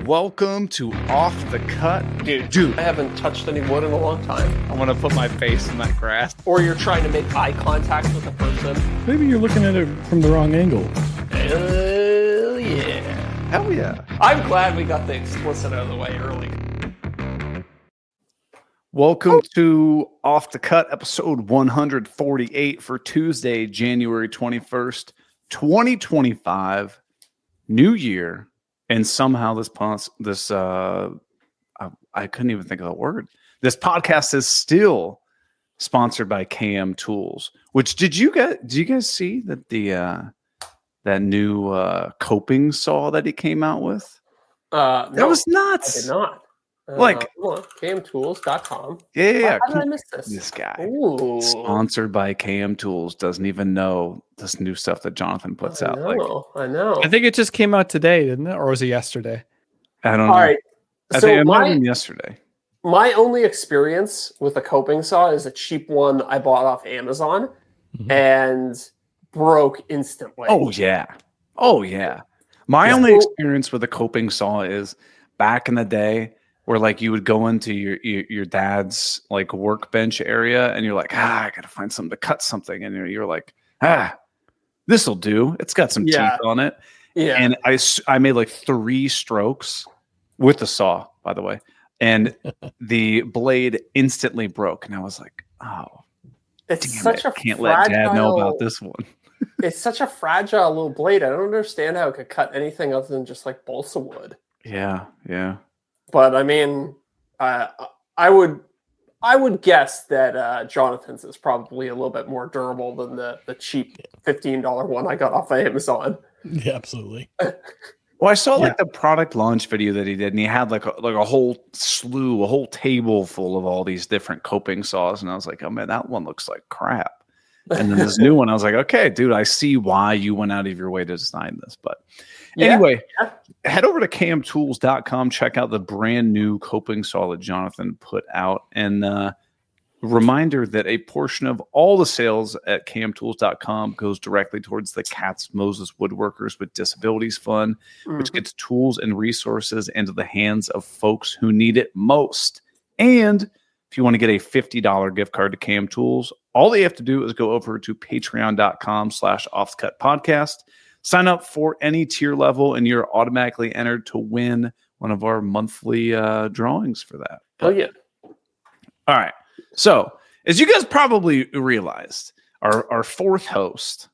welcome to Off the Cut. Dude, I haven't touched any wood in a long time. I want to put my face in that grass. Or you're trying to make eye contact with a person. Maybe you're looking at it from the wrong angle. Hell yeah. Hell yeah. I'm glad we got the explicit out of the way early. Welcome to Off the Cut, episode 148 for Tuesday, January 21st, 2025. New year. And somehow I couldn't even think of the word. This podcast is still sponsored by KM Tools. Which did you guys see that that new coping saw that he came out with? That was nuts. I did not. KMTools.com. Yeah. How did I miss this? This guy, Ooh. sponsored by KM Tools, doesn't even know this new stuff that Jonathan puts out. I know. I think it just came out today, didn't it? Or was it yesterday? I don't know. All right. I think it might have been yesterday. My only experience with a coping saw is a cheap one I bought off Amazon and broke instantly. Oh yeah. My only experience with a coping saw is back in the day where like you would go into your dad's like workbench area and you're like, I gotta find something to cut something, and you're like, this'll do. It's got some teeth on it. Yeah. And I made like 3 strokes with the saw, by the way, and the blade instantly broke, and I was like, can't let Dad know about this one. It's such a fragile little blade. I don't understand how it could cut anything other than just like balsa wood. Yeah. But I mean, I would guess that Jonathan's is probably a little bit more durable than the cheap $15 one I got off of Amazon. Yeah, absolutely. Well, I saw like the product launch video that he did, and he had like a whole table full of all these different coping saws, and I was like, oh man, that one looks like crap. And then this new one, I was like, okay, dude, I see why you went out of your way to design this. But anyway, head over to kmtools.com, check out the brand new coping saw that Jonathan put out. And reminder that a portion of all the sales at kmtools.com goes directly towards the Katz Moses Woodworkers with Disabilities Fund, which gets tools and resources into the hands of folks who need it most. And if you want to get a $50 gift card to KM Tools, all you have to do is go over to patreon.com/offthecutpodcast. Sign up for any tier level, and you're automatically entered to win one of our monthly drawings for that. Oh, yeah. All right. So, as you guys probably realized, our fourth host,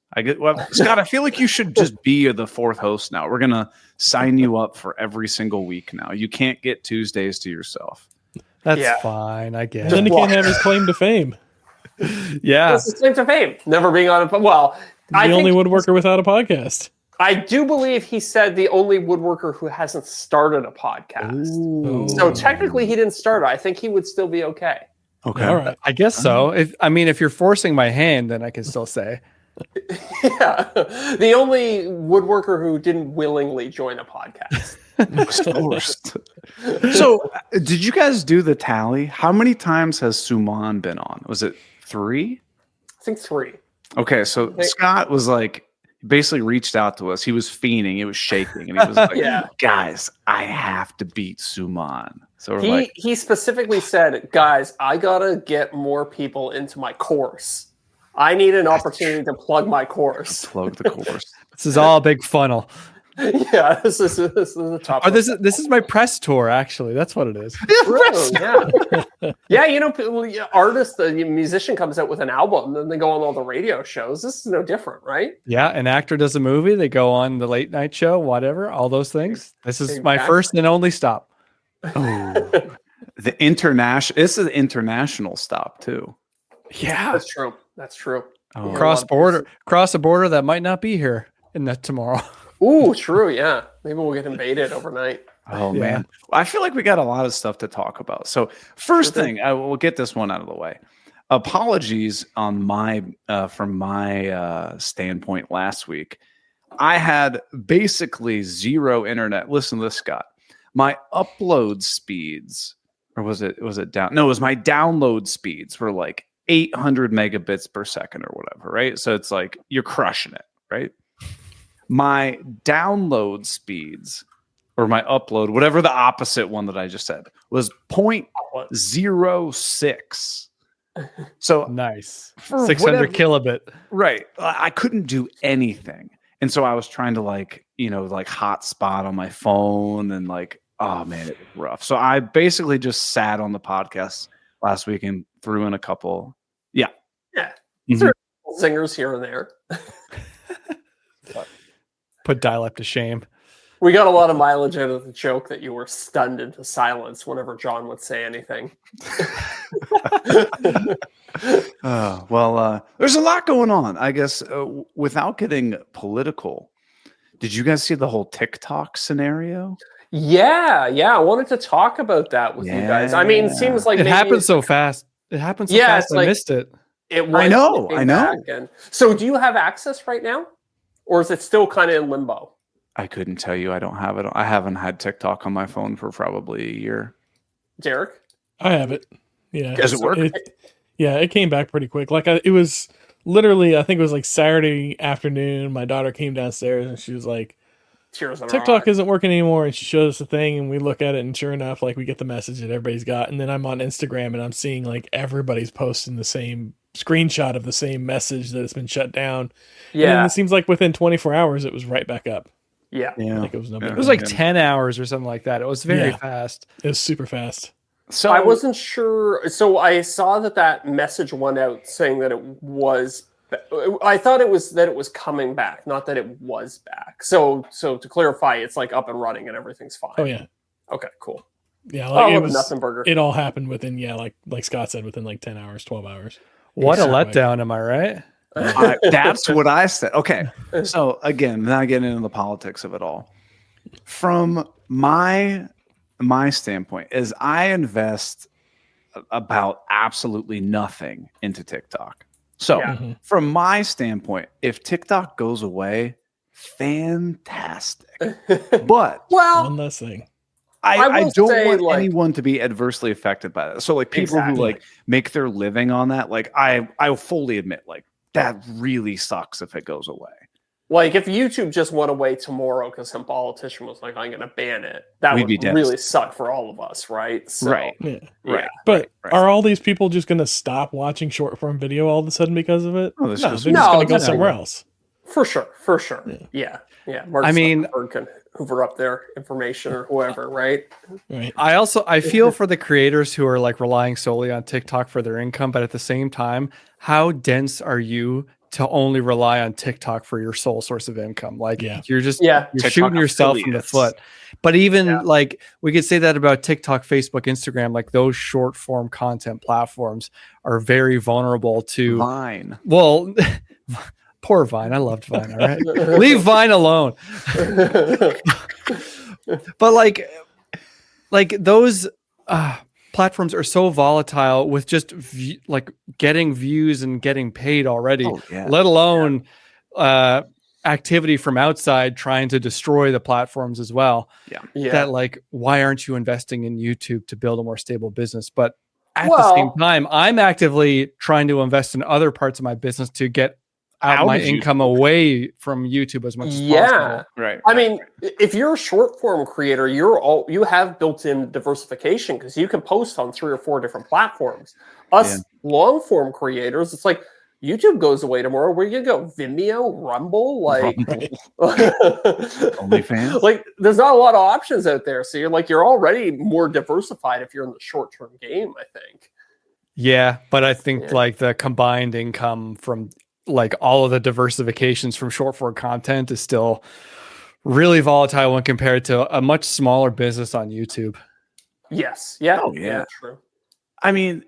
Scott, I feel like you should just be the fourth host now. We're going to sign you up for every single week now. You can't get Tuesdays to yourself. That's fine, I guess. Then he can't have his claim to fame. Yeah. That's his claim to fame. Never being on a... Well, the only woodworker without a podcast. I do believe he said the only woodworker who hasn't started a podcast. Ooh. So technically he didn't start it. I think he would still be okay. Okay. All right. I guess so. If you're forcing my hand, then I can still say. Yeah. The only woodworker who didn't willingly join a podcast. So, did you guys do the tally? How many times has Suman been on? Was it 3? I think 3. Okay, so Scott was like, basically reached out to us. He was fiending, he was shaking, and he was like, guys, I have to beat Suman. So he specifically said, guys, I gotta get more people into my course. I need an opportunity to plug my course. Plug the course. This is all a big funnel. Yeah, this is the top. Oh, this is my press tour. Actually, that's what it is. Yeah. Artists, the musician comes out with an album, and then they go on all the radio shows. This is no different, right? Yeah, an actor does a movie, they go on the late night show, whatever, all those things. This is my first and only stop. Oh, this is an international stop too. Yeah, That's true. Oh. Cross a border that might not be here tomorrow. Ooh, true. Yeah. Maybe we'll get invaded overnight. Oh, man. I feel like we got a lot of stuff to talk about. So first thing, I will get this one out of the way. Apologies on from my standpoint last week. I had basically zero internet. Listen to this, Scott. My upload speeds, or was it down? No, it was my download speeds were like 800 megabits per second or whatever, right? So it's like you're crushing it, right? My download speeds or my upload, whatever the opposite one that I just said, was 0.06. So Nice. for 600 kilobit. right. I couldn't do anything. And so I was trying to like hotspot on my phone and like, oh man, it was rough. So I basically just sat on the podcast last week and threw in a couple. Yeah. Yeah. Mhm. Singers here and there. Put dial-up to shame. We got a lot of mileage out of the joke that you were stunned into silence whenever John would say anything. There's a lot going on. I guess without getting political, did you guys see the whole TikTok scenario? Yeah. I wanted to talk about that with you guys. I mean, it seems like it happened so fast. It happened so fast. I missed it. I know. So do you have access right now? Or is it still kind of in limbo? I couldn't tell you. I don't have it. I haven't had TikTok on my phone for probably a year. Deric? I have it. Yeah. Does it work? It came back pretty quick. Like it was literally, I think it was like Saturday afternoon. My daughter came downstairs and she was like, Tears in her TikTok eyes. isn't working anymore. And she shows us the thing and we look at it and sure enough, like we get the message that everybody's got. And then I'm on Instagram and I'm seeing like everybody's posting the same screenshot of the same message that it's been shut down. Yeah. And then it seems like within 24 hours, it was right back up. Yeah. Like it was no big It was like 10 hours or something like that. It was very fast. It was super fast. So I wasn't sure. So I saw that message went out saying that it was. I thought it was that it was coming back, not that it was back. So to clarify, it's like up and running and everything's fine. Oh yeah. Okay. Cool. Yeah. Like it was nothing burger. It all happened within like Scott said, within like 10 hours, 12 hours. What a letdown, am I right? that's what I said. Okay. So again, not getting into the politics of it all. From my standpoint is I invest about absolutely nothing into TikTok. So from my standpoint, if TikTok goes away, fantastic. But one less thing. I don't want anyone to be adversely affected by that. So like people who like make their living on that, like I fully admit like that really sucks if it goes away. Like if YouTube just went away tomorrow because some politician was like, I'm going to ban it, that would really suck for all of us, right? So, right. Yeah. Right. But are all these people just going to stop watching short form video all of a sudden because of it? Oh, they're just going to go somewhere else. For sure. Yeah. Mark Zuckerberg can hoover up their information or whoever, right? Right. I feel for the creators who are like relying solely on TikTok for their income, but at the same time, how dense are you to only rely on TikTok for your sole source of income? Like you're shooting yourself in the foot. But even like we could say that about TikTok, Facebook, Instagram, like those short form content platforms are very vulnerable to Vine. Well, poor Vine. I loved Vine. All right. Leave Vine alone. But like those platforms are so volatile with just like getting views and getting paid already, let alone activity from outside trying to destroy the platforms as well. That like, why aren't you investing in YouTube to build a more stable business? But at the same time, I'm actively trying to invest in other parts of my business to get out my income away from YouTube as much as possible. Right. I mean, if you're a short form creator, you have built-in diversification because you can post on 3 or 4 different platforms. Us long form creators, it's like YouTube goes away tomorrow. Where you go? Vimeo, Rumble, like OnlyFans. Like there's not a lot of options out there. So you're already more diversified if you're in the short term game, I think. Yeah, but I think like the combined income from like all of the diversifications from short form content is still really volatile when compared to a much smaller business on YouTube. Yes. Yeah. Oh, yeah. True. I mean,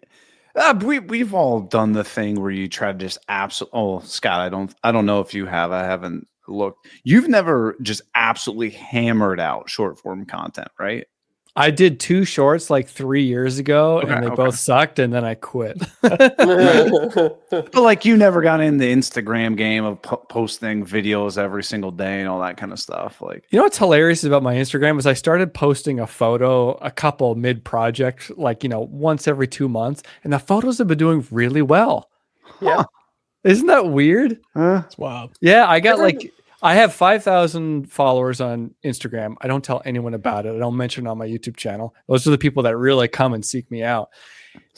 we've all done the thing where you try to just Scott, I don't know if you have. I haven't looked. You've never just absolutely hammered out short form content, right? I did 2 shorts like 3 years ago and they both sucked and then I quit. But like you never got in the Instagram game of posting videos every single day and all that kind of stuff. Like, you know what's hilarious about my Instagram is I started posting a photo, a couple mid-project, like, once every 2 months, and the photos have been doing really well. Yeah. Isn't that weird? It's wild. Yeah, I got like I have 5,000 followers on Instagram. I don't tell anyone about it. I don't mention it on my YouTube channel. Those are the people that really come and seek me out.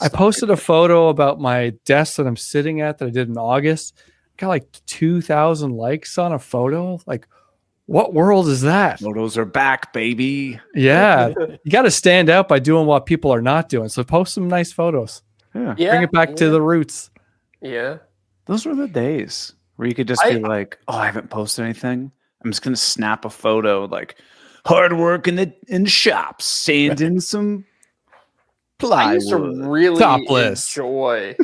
I posted a photo about my desk that I'm sitting at that I did in August. Got like 2,000 likes on a photo. Like, what world is that? Photos are back, baby. Yeah. You got to stand out by doing what people are not doing. So post some nice photos. Yeah. Bring it back to the roots. Yeah. Those were the days where you could just be like, oh, I haven't posted anything. I'm just going to snap a photo, like hard work in the shop, sanding some plywood. I used to really Topless. enjoy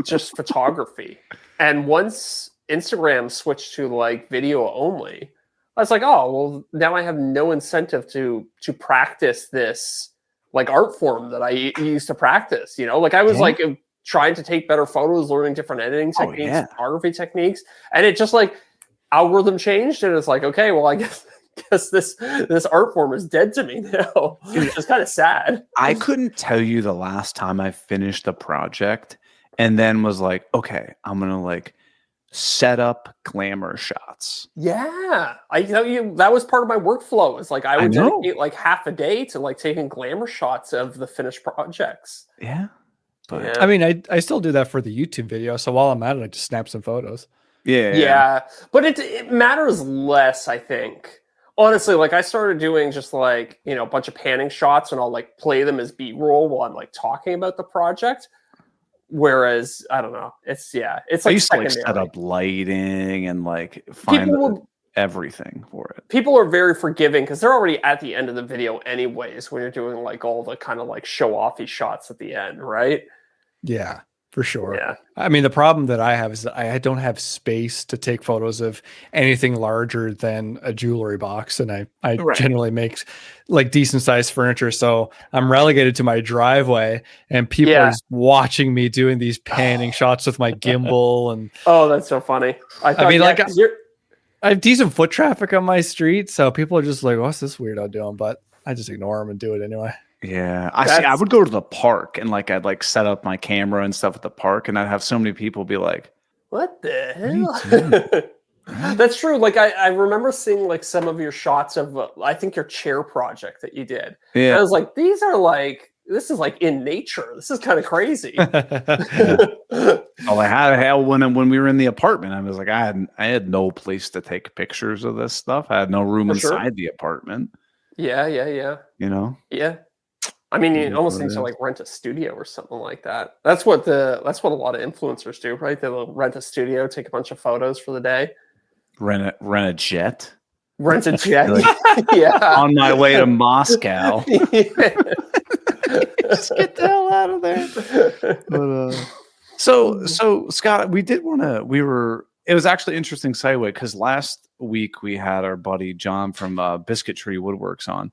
just photography. And once Instagram switched to like video only, I was like, oh, well, now I have no incentive to practice this like art form that I used to practice. You know, like I was like trying to take better photos, learning different editing techniques, photography techniques, and it just like algorithm changed, and it's like, okay, well, I guess this art form is dead to me now. It's just kind of sad. I couldn't tell you the last time I finished a project and then was like, okay, I'm gonna like set up glamour shots. Yeah, that was part of my workflow. It's like I would dedicate like half a day to like taking glamour shots of the finished projects. Yeah. But I mean, I still do that for the YouTube video. So while I'm at it, I just snap some photos. Yeah. But it matters less, I think. Honestly, like I started doing just like, you know, a bunch of panning shots, and I'll like play them as B-roll while I'm like talking about the project. Whereas I don't know, it's like I used to like set up lighting and like find everything for it. People are very forgiving because they're already at the end of the video anyways when you're doing like all the kind of like show-offy shots at the end, right? Yeah, for sure. Yeah. I mean, the problem that I have is that I don't have space to take photos of anything larger than a jewelry box. And I generally make like decent sized furniture. So I'm relegated to my driveway, and people are just watching me doing these panning shots with my gimbal. And oh, that's so funny. I mean, like I have decent foot traffic on my street. So people are just like, what's this weirdo doing? But I just ignore them and do it anyway. Yeah, I would go to the park and like I'd like set up my camera and stuff at the park, and I'd have so many people be like, "What the hell?" That's true. Like I remember seeing like some of your shots of I think your chair project that you did. Yeah, and I was like, this is like in nature. This is kind of crazy. Oh, I had when we were in the apartment, I was like, I had no place to take pictures of this stuff. I had no room inside the apartment. Yeah. You know. Yeah. I mean, you almost need to like rent a studio or something like that. That's what a lot of influencers do, right? They'll rent a studio, take a bunch of photos for the day. Rent a jet. Rent a jet. Like, yeah. On my way to Moscow. Just get the hell out of there. But, so Scott, it was actually interesting segue because last week we had our buddy John from Biscuit Tree Woodworks on.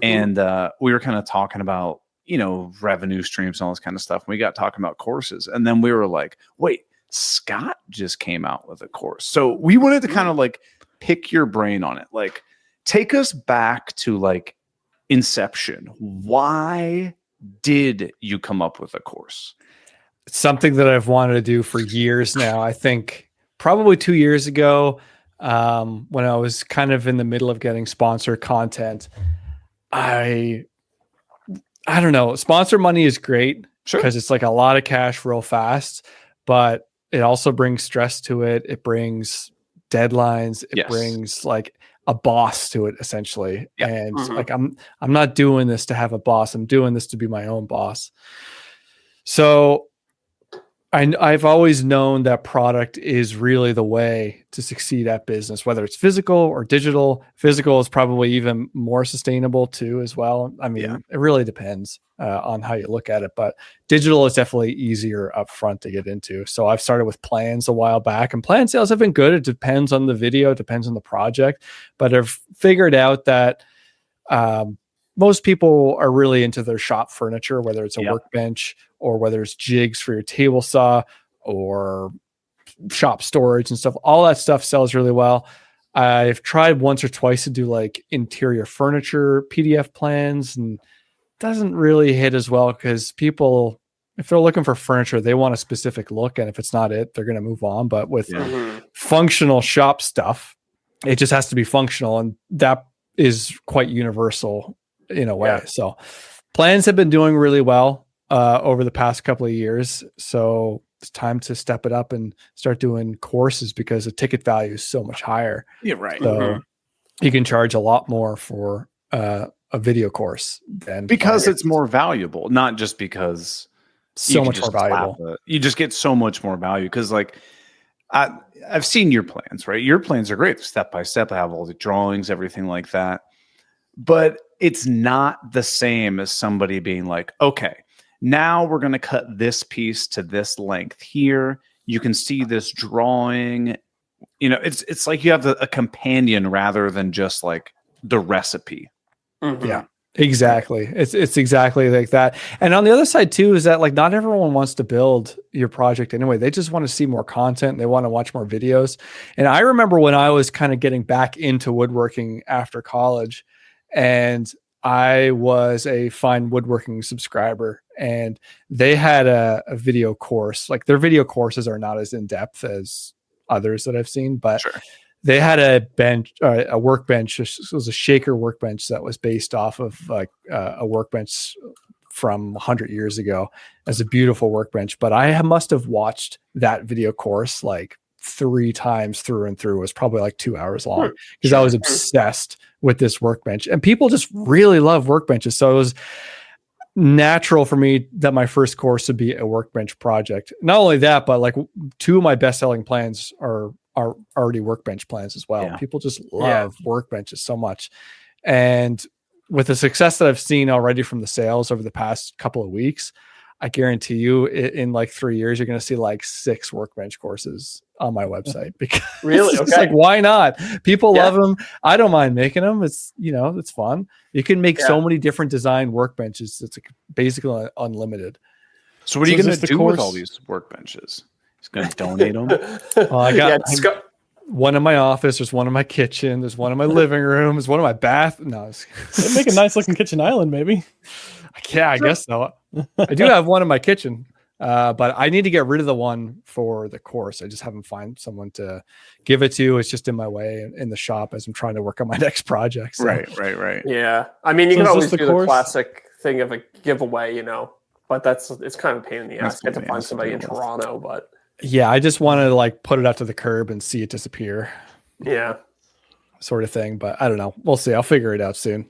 And we were kind of talking about, you know, revenue streams and all this kind of stuff. We got talking about courses. And then we were like, wait, Scott just came out with a course. So we wanted to kind of like pick your brain on it. Like, take us back to like inception. Why did you come up with a course? It's something that I've wanted to do for years now. I think probably 2 years ago, when I was kind of in the middle of getting sponsored content, I don't know. Sponsor money is great because it's like a lot of cash real fast, but it also brings stress to it. It brings deadlines. It brings like a boss to it essentially. Yeah. And like, I'm not doing this to have a boss. I'm doing this to be my own boss. So I've always known that product is really the way to succeed at business, whether it's physical or digital. Physical is probably even more sustainable too, as well. I mean, it really depends on how you look at it, but digital is definitely easier up front to get into. So I've started with plans a while back, and plan sales have been good. It depends on the video, it depends on the project, but I've figured out that most people are really into their shop furniture, whether it's a workbench or whether it's jigs for your table saw or shop storage and stuff. All that stuff sells really well. I've tried once or twice to do like interior furniture PDF plans, and it doesn't really hit as well because people, if they're looking for furniture, they want a specific look. And if it's not it, they're going to move on. But with functional shop stuff, It just has to be functional, and that is quite universal in a way. Yeah. So plans have been doing really well over the past couple of years. So it's time to step it up and start doing courses because the ticket value is so much higher. Yeah, right. So you can charge a lot more for a video course than because it's more valuable, not just because so much more valuable. You just get so much more value because, like, I've seen your plans, right? Your plans are great, step by step. I have all the drawings, everything like that. But it's not the same as somebody being like, okay, now we're going to cut this piece to this length here. You can see this drawing. You know, it's like you have a companion rather than just like the recipe. Yeah, exactly. It's exactly like that. And on the other side too, is that like not everyone wants to build your project anyway. They just want to see more content. They want to watch more videos. And I remember when I was kind of getting back into woodworking after college, and I was a Fine Woodworking subscriber, and they had a video course. Like their video courses are not as in depth as others that I've seen, but they had a bench, a workbench. It was a shaker workbench that was based off of like a workbench from 100 years ago as a beautiful workbench. But I must have watched that video course like 3 times through and through. It was probably like 2 hours long because I was obsessed with this workbench, and people just really love workbenches. So it was natural for me that my first course would be a workbench project. Not only that, but like 2 of my best-selling plans are already workbench plans as well. People just love workbenches so much. And with the success that I've seen already from the sales over the past couple of weeks, I guarantee you in like 3 years, you're going to see like 6 workbench courses on my website because really, it's like, why not? People love them. I don't mind making them. It's, you know, it's fun. You can make so many different design workbenches. It's like basically unlimited. So what are you going to do with all these workbenches? He's going to donate them. Well, I got one in my office. There's one in my kitchen. There's one in my living room. There's one in my bath. No, they make a nice looking kitchen island, maybe. Yeah, I guess so. I do have one in my kitchen, but I need to get rid of the one for the course. I just haven't found someone to give it to. It's just in my way in the shop as I'm trying to work on my next project. So. Right. Yeah, I mean, you can always do the classic thing of a giveaway, you know, but it's kind of a pain in the ass. You have to find somebody in Toronto, but yeah, I just want to like put it out to the curb and see it disappear. Yeah, sort of thing. But I don't know. We'll see. I'll figure it out soon.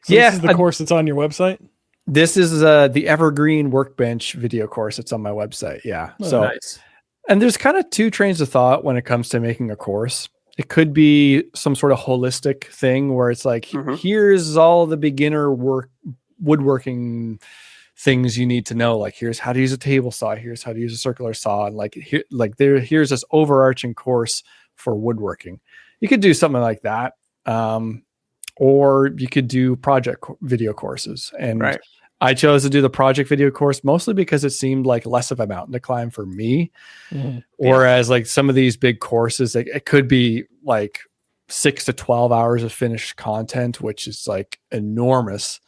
So this is the course that's on your website? This is the Evergreen Workbench video course. It's on my website. Yeah. Oh, so nice. And there's kind of 2 trains of thought when it comes to making a course. It could be some sort of holistic thing where it's like, here's all the beginner woodworking things you need to know. Like, here's how to use a table saw. Here's how to use a circular saw. And like, here's this overarching course for woodworking. You could do something like that. Or you could do project video courses. And I chose to do the project video course mostly because it seemed like less of a mountain to climb for me. Whereas like some of these big courses, like, it could be like 6 to 12 hours of finished content, which is like enormous.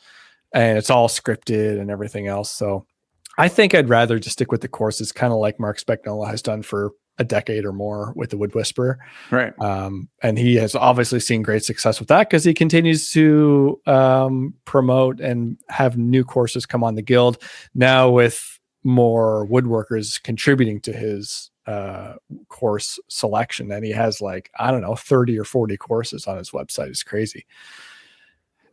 And it's all scripted and everything else. So I think I'd rather just stick with the courses, kind of like Mark Spagnola has done for a decade or more with the Wood Whisperer. Right. And he has obviously seen great success with that because he continues to promote and have new courses come on the guild now with more woodworkers contributing to his course selection. And he has like, I don't know, 30 or 40 courses on his website. It's crazy.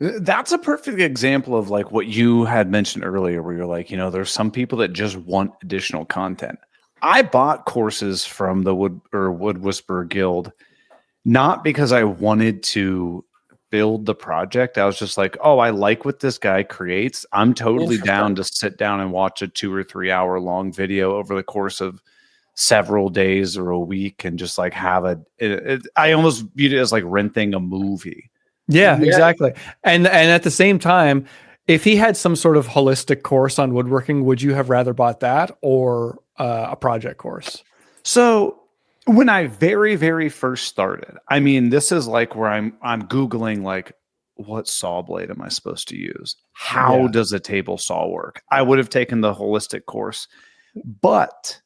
That's a perfect example of like what you had mentioned earlier, where you're like, you know, there's some people that just want additional content. I bought courses from the Wood Whisperer Guild, not because I wanted to build the project. I was just like, oh, I like what this guy creates. I'm totally down to sit down and watch a 2 or 3 hour long video over the course of several days or a week and just like have I almost viewed it as like renting a movie. Yeah, exactly. And at the same time, if he had some sort of holistic course on woodworking, would you have rather bought that or a project course? So when I very, very first started, I mean, this is like where I'm Googling like, what saw blade am I supposed to use? How does a table saw work? I would have taken the holistic course, but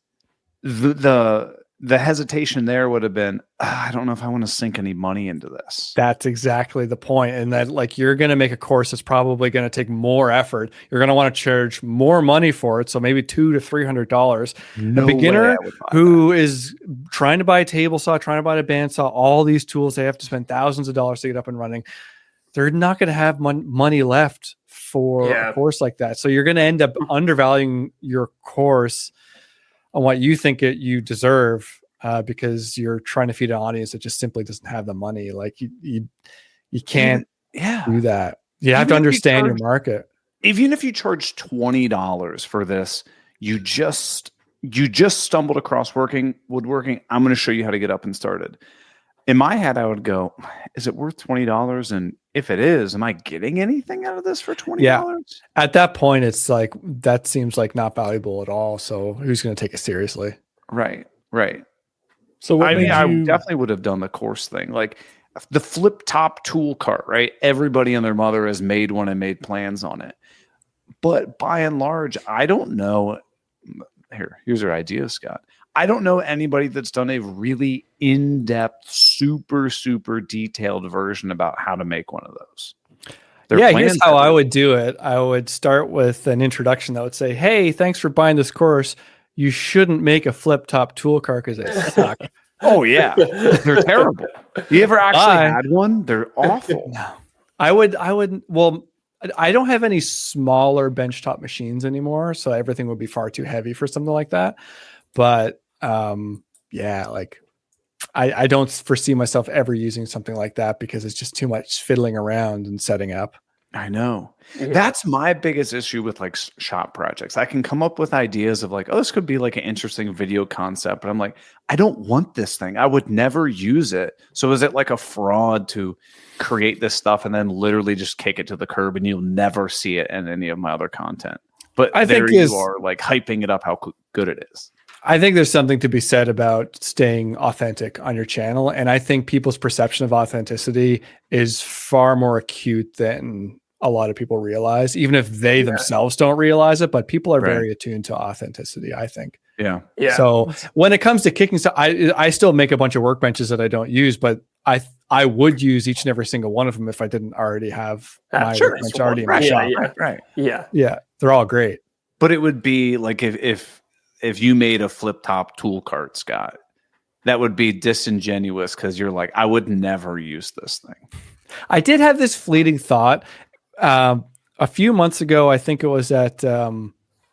the the hesitation there would have been, I don't know if I want to sink any money into this. That's exactly the point. And that, like, you're going to make a course that's probably going to take more effort. You're going to want to charge more money for it. So maybe $200 to $300. No a beginner way I would buy who is trying to buy a table saw, trying to buy a bandsaw, all these tools, they have to spend thousands of dollars to get up and running. They're not going to have money left for a course like that. So you're going to end up undervaluing your course on what you think you deserve, because you're trying to feed an audience that just simply doesn't have the money. Like you can't do that. You have to understand your market. Even if you charge $20 for this, you just stumbled across woodworking. I'm going to show you how to get up and started. In my head, I would go, is it worth $20? And if it is, am I getting anything out of this for $20? Yeah. At that point, it's like, that seems like not valuable at all. So who's going to take it seriously? Right. So what I definitely would have done the course thing. Like the flip top tool cart, right? Everybody and their mother has made one and made plans on it. But by and large, I don't know. Here's our idea, Scott. I don't know anybody that's done a really in-depth, super, super detailed version about how to make one of those. Here's how I would do it. I would start with an introduction that would say, hey, thanks for buying this course. You shouldn't make a flip-top tool cart because they suck. Oh, yeah. They're terrible. You ever actually had one? They're awful. No. I would. Well, I don't have any smaller benchtop machines anymore, so everything would be far too heavy for something like that. But like I don't foresee myself ever using something like that because it's just too much fiddling around and setting up. I know. That's my biggest issue with like shop projects. I can come up with ideas of like, oh, this could be like an interesting video concept, but I'm like, I don't want this thing. I would never use it. So is it like a fraud to create this stuff and then literally just kick it to the curb and you'll never see it in any of my other content? But I think you are like hyping it up how good it is. I think there's something to be said about staying authentic on your channel. And I think people's perception of authenticity is far more acute than a lot of people realize, even if they themselves don't realize it, but people are very attuned to authenticity, I think. Yeah. So when it comes to kicking stuff, I still make a bunch of workbenches that I don't use, but I would use each and every single one of them if I didn't already have my workbench already in my shop. Yeah. They're all great. But it would be like if you made a flip top tool cart, Scott, that would be disingenuous because you're like, I would never use this thing. I did have this fleeting thought a few months ago. I think it was at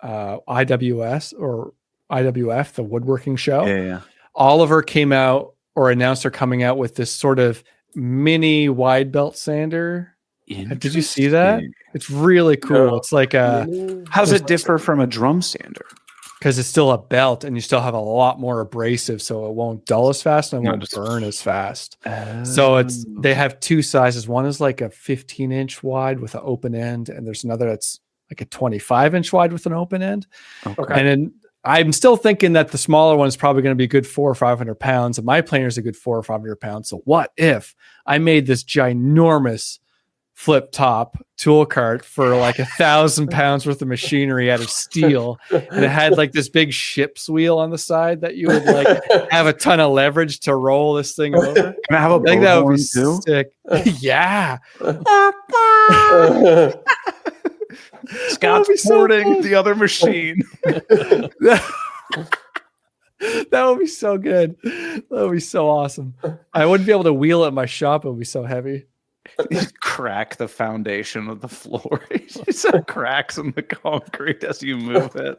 IWS or IWF, the woodworking show. Yeah. Oliver came out or announced they're coming out with this sort of mini wide belt sander. Did you see that? It's really cool. No. It's like how does it differ from a drum sander? Because it's still a belt and you still have a lot more abrasive, so it won't dull as fast and it won't burn as fast. So they have two sizes. One is like a 15-inch wide with an open end, and there's another that's like a 25-inch wide with an open end. Okay. And then I'm still thinking that the smaller one is probably going to be a good 400 or 500 pounds, and my planer is a good 400 or 500 pounds. So what if I made this ginormous flip top tool cart for like 1,000 pounds worth of machinery out of steel, and it had like this big ship's wheel on the side that you would like have a ton of leverage to roll this thing over. Can I have a think that would be too? Sick. Yeah. Scott's porting the other machine. That would be so good. That would be so awesome. I wouldn't be able to wheel it in my shop. It would be so heavy. You crack the foundation of the floor. You just have cracks in the concrete as you move it.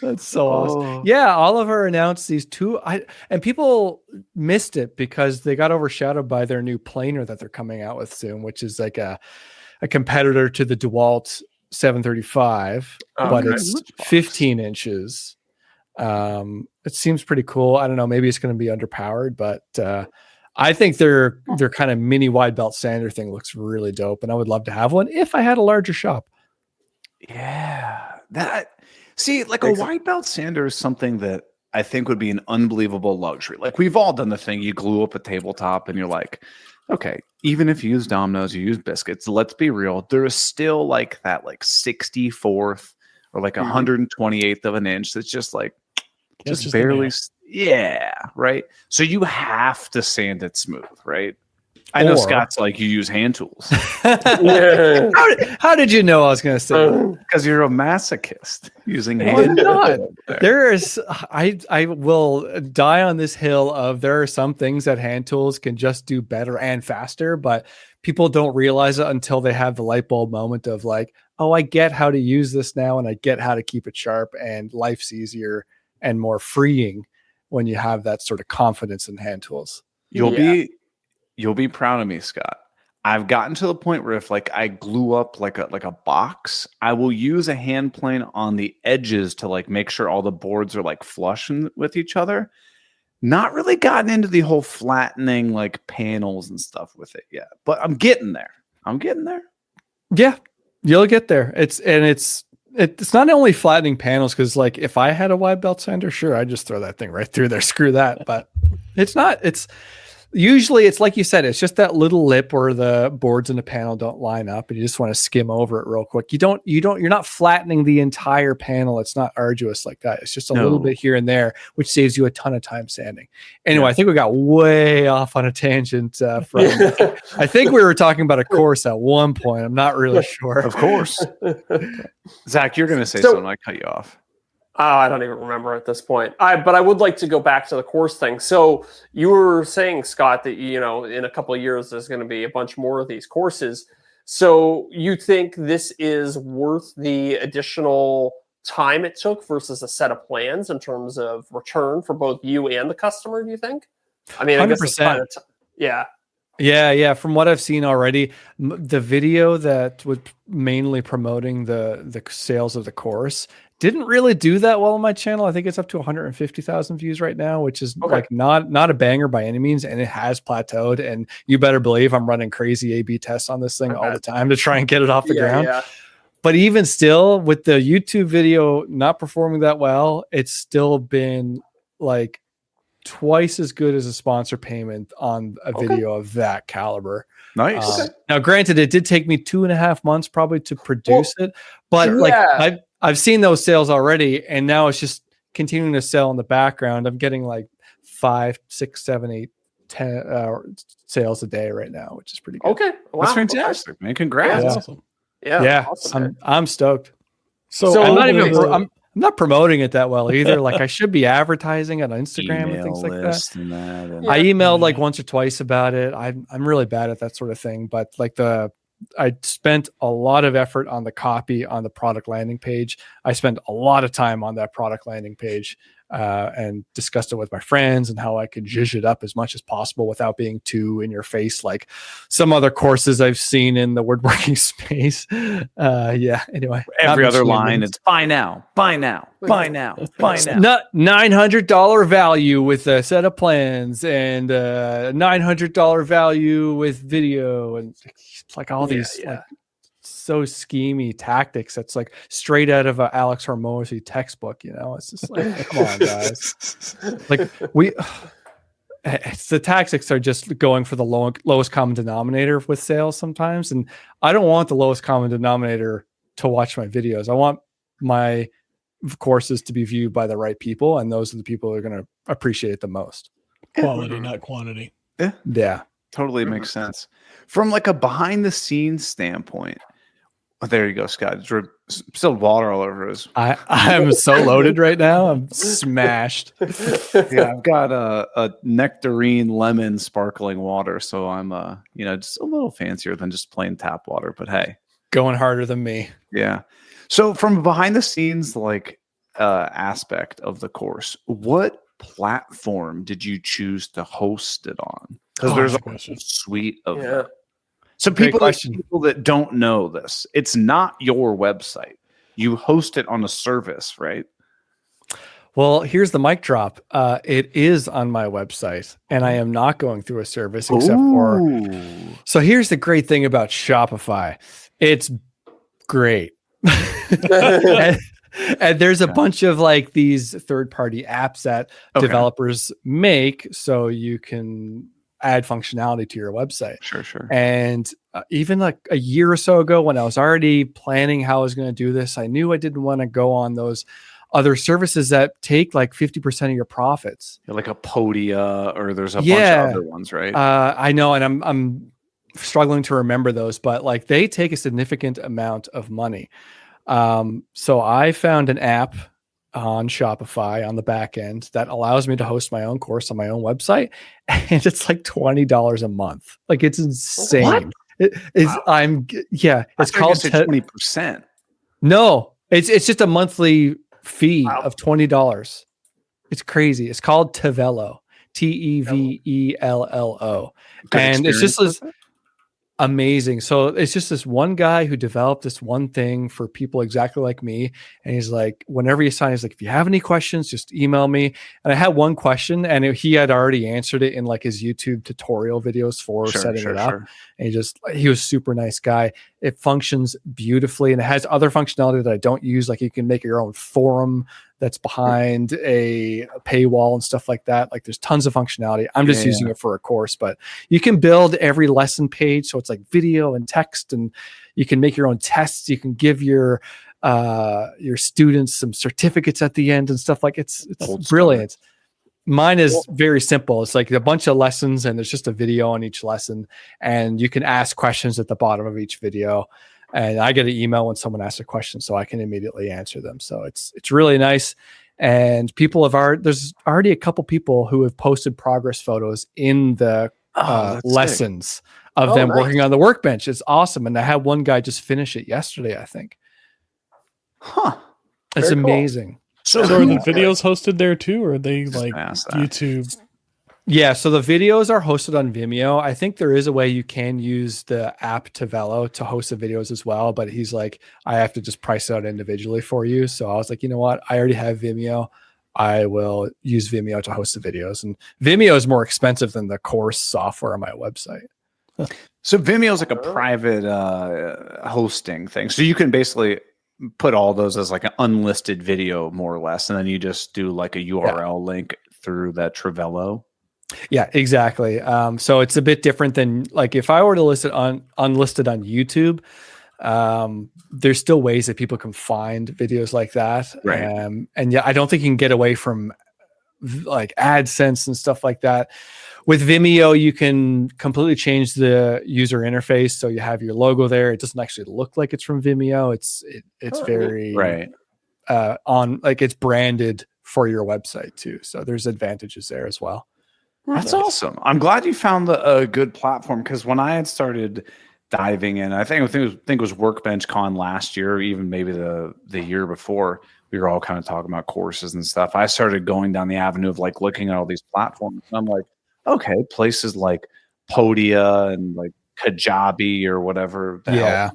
That's so awesome. Yeah, Oliver announced these two, and people missed it because they got overshadowed by their new planer that they're coming out with soon, which is like a competitor to the DeWalt 735, but it's 15 inches. It seems pretty cool. I don't know, maybe it's going to be underpowered, but I think their kind of mini wide belt sander thing looks really dope, and I would love to have one if I had a larger shop. Yeah, a wide belt sander is something that I think would be an unbelievable luxury. Like we've all done the thing, you glue up a tabletop and you're like, okay, even if you use Dominoes, you use biscuits, let's be real, there is still like that like 64th or like 128th of an inch that's just like just barely Yeah, right. So you have to sand it smooth, right? I know Scott's like, you use hand tools. How did you know I was going to say that? Because you're a masochist using hand tools. There is, I will die on this hill of there are some things that hand tools can just do better and faster, but people don't realize it until they have the light bulb moment of like, oh, I get how to use this now, and I get how to keep it sharp, and life's easier and more freeing when you have that sort of confidence in hand tools. You'll be proud of me, Scott. I've gotten to the point where if like I glue up like a box, I will use a hand plane on the edges to like make sure all the boards are like flush with each other. Not really gotten into the whole flattening like panels and stuff with it yet, but I'm getting there. Yeah, you'll get there. It's not only flattening panels, because like if I had a wide belt sander, sure, I'd just throw that thing right through there. Screw that. But it's not. Usually it's like you said, it's just that little lip where the boards in the panel don't line up and you just want to skim over it real quick. You're not flattening the entire panel. It's not arduous like that. It's just a little bit here and there, which saves you a ton of time sanding. Anyway, I think we got way off on a tangent I think we were talking about a course at one point. I'm not really sure. Of course. Zach, you're going to say something. I cut you off. I don't even remember at this point. But I would like to go back to the course thing. So you were saying, Scott, that in a couple of years there's going to be a bunch more of these courses. So you think this is worth the additional time it took versus a set of plans in terms of return for both you and the customer? Do you think? I mean, 100%. I guess it's kind of yeah. Yeah. From what I've seen already, the video that was mainly promoting the sales of the course didn't really do that well on my channel. I think it's up to 150,000 views right now, which is like not a banger by any means, and it has plateaued. And you better believe I'm running crazy A/B tests on this thing all the time to try and get it off the ground. Yeah. But even still, with the YouTube video not performing that well, it's still been like twice as good as a sponsor payment on a video of that caliber. Nice. Now, granted, it did take me 2.5 months probably to produce it, but I've seen those sales already, and now it's just continuing to sell in the background. I'm getting like 5, 6, 7, 8, 10 sales a day right now, which is pretty good. Okay, wow. That's fantastic, man. Congrats. Yeah. Awesome. Yeah. Awesome. I'm stoked. So I'm not even. I'm not promoting it that well either. Like I should be advertising on Instagram and things like that. I emailed like once or twice about it. I'm really bad at that sort of thing, but like I spent a lot of effort on the copy on the product landing page. I spent a lot of time on that product landing page and discussed it with my friends and how I could zhuzh it up as much as possible without being too in your face like some other courses I've seen in the woodworking space. Anyway, every other line, it's buy now. Not $900 value with a set of plans and $900 value with video, and it's like all these like so schemy tactics. That's like straight out of a Alex Hormozy textbook. It's just like, come on, guys. Like the tactics are just going for the lowest common denominator with sales sometimes, and I don't want the lowest common denominator to watch my videos. I want my courses to be viewed by the right people, and those are the people who are going to appreciate it the most. Quality, not quantity. Yeah. Totally makes sense. From like a behind the scenes standpoint. Oh, there you go, Scott. Still water all over us. I'm so loaded right now. I'm smashed. Yeah, I've got a nectarine lemon sparkling water, so I'm just a little fancier than just plain tap water. But hey, going harder than me. Yeah. So from behind the scenes aspect of the course, what platform did you choose to host it on? Because there's a suite of them. So people that don't know this, it's not your website. You host it on a service, right? Well, here's the mic drop. It is on my website, and I am not going through a service except for. So here's the great thing about Shopify. It's great. And there's a bunch of like these third-party apps that developers make so you can add functionality to your website. Sure. And even like a year or so ago when I was already planning how I was going to do this, I knew I didn't want to go on those other services that take like 50% of your profits. Like a Podia, or there's a bunch of other ones, right? I know, and I'm struggling to remember those, but like they take a significant amount of money. So I found an app on Shopify on the back end that allows me to host my own course on my own website, and it's like $20 a month. Like it's insane. What? It's it's called 20%. No, it's just a monthly fee of $20. It's crazy. It's called Tevello, Tevello, and it's just this amazing. So it's just this one guy who developed this one thing for people exactly like me. And he's like, whenever you sign, he's like, if you have any questions, just email me. And I had one question, and he had already answered it in like his YouTube tutorial videos for setting it up. And he was super nice guy. It functions beautifully, and it has other functionality that I don't use. Like you can make your own forum that's behind a paywall and stuff like that. Like there's tons of functionality. I'm just using it for a course, but you can build every lesson page. So it's like video and text, and you can make your own tests. You can give your students some certificates at the end and stuff. Like it's brilliant. Mine is very simple. It's like a bunch of lessons, and there's just a video on each lesson, and you can ask questions at the bottom of each video. And I get an email when someone asks a question, so I can immediately answer them. So it's really nice. And there's already a couple people who have posted progress photos in the lessons of them working on the workbench. It's awesome. And I had one guy just finish it yesterday, I think. Huh. It's Very amazing. Cool. So are the videos hosted there too, or are they like YouTube? Yeah, so the videos are hosted on Vimeo. I think there is a way you can use the app Tevello to host the videos as well, but he's like, I have to just price it out individually for you. So I was like, you know what? I already have Vimeo. I will use Vimeo to host the videos. And Vimeo is more expensive than the course software on my website. So Vimeo is like a private hosting thing. So you can basically put all those as like an unlisted video, more or less, and then you just do like a URL link through that Tevello. Yeah, exactly. So it's a bit different than like if I were to list it unlisted on YouTube. There's still ways that people can find videos like that. Right. And yeah, I don't think you can get away from like AdSense and stuff like that. With Vimeo, you can completely change the user interface. So you have your logo there. It doesn't actually look like it's from Vimeo. It's very it's branded for your website too. So there's advantages there as well. That's awesome. I'm glad you found a good platform, because when I had started diving in, I think it was Workbench Con last year, or even maybe the year before, we were all kind of talking about courses and stuff. I started going down the avenue of like looking at all these platforms. And I'm like, okay, places like Podia and like Kajabi or whatever. I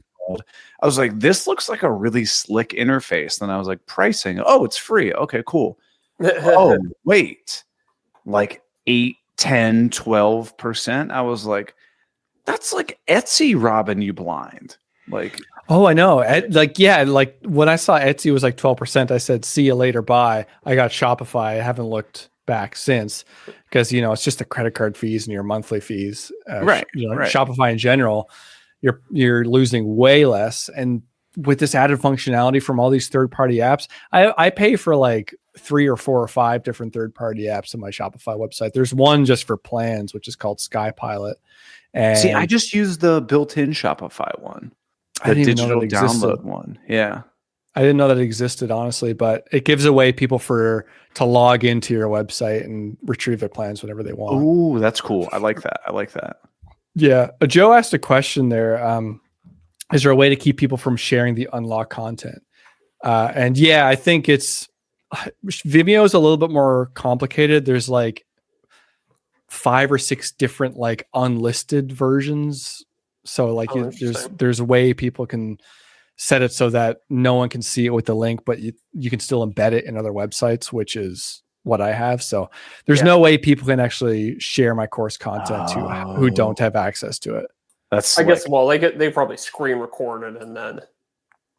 was like, this looks like a really slick interface. Then I was like, pricing. Oh, it's free. Okay, cool. Oh, wait. Like 8, 10, 12%. I was like, that's like Etsy robbing you blind. Like, oh, I know. Like when I saw Etsy was like 12%, I said, see you later, bye. I got Shopify. I haven't looked back since, because it's just the credit card fees and your monthly fees. Right. Shopify in general, you're losing way less. And with this added functionality from all these third-party apps, I pay for like 3 or 4 or 5 different third-party apps on my Shopify website. There's one just for plans, which is called Skypilot. And see, I just use the built-in Shopify one, the digital download one. Yeah, I didn't know that it existed, honestly, but it gives a way people to log into your website and retrieve their plans whenever they want. Ooh, that's cool. I like that. Yeah, Joe asked a question there. Is there a way to keep people from sharing the unlocked content? And yeah, I think Vimeo is a little bit more complicated. There's like 5 or 6 different like unlisted versions. So like there's a way people can set it so that no one can see it with the link, but you can still embed it in other websites, which is what I have. So there's no way people can actually share my course content to who don't have access to it. That's I guess, well, they probably screen record it and then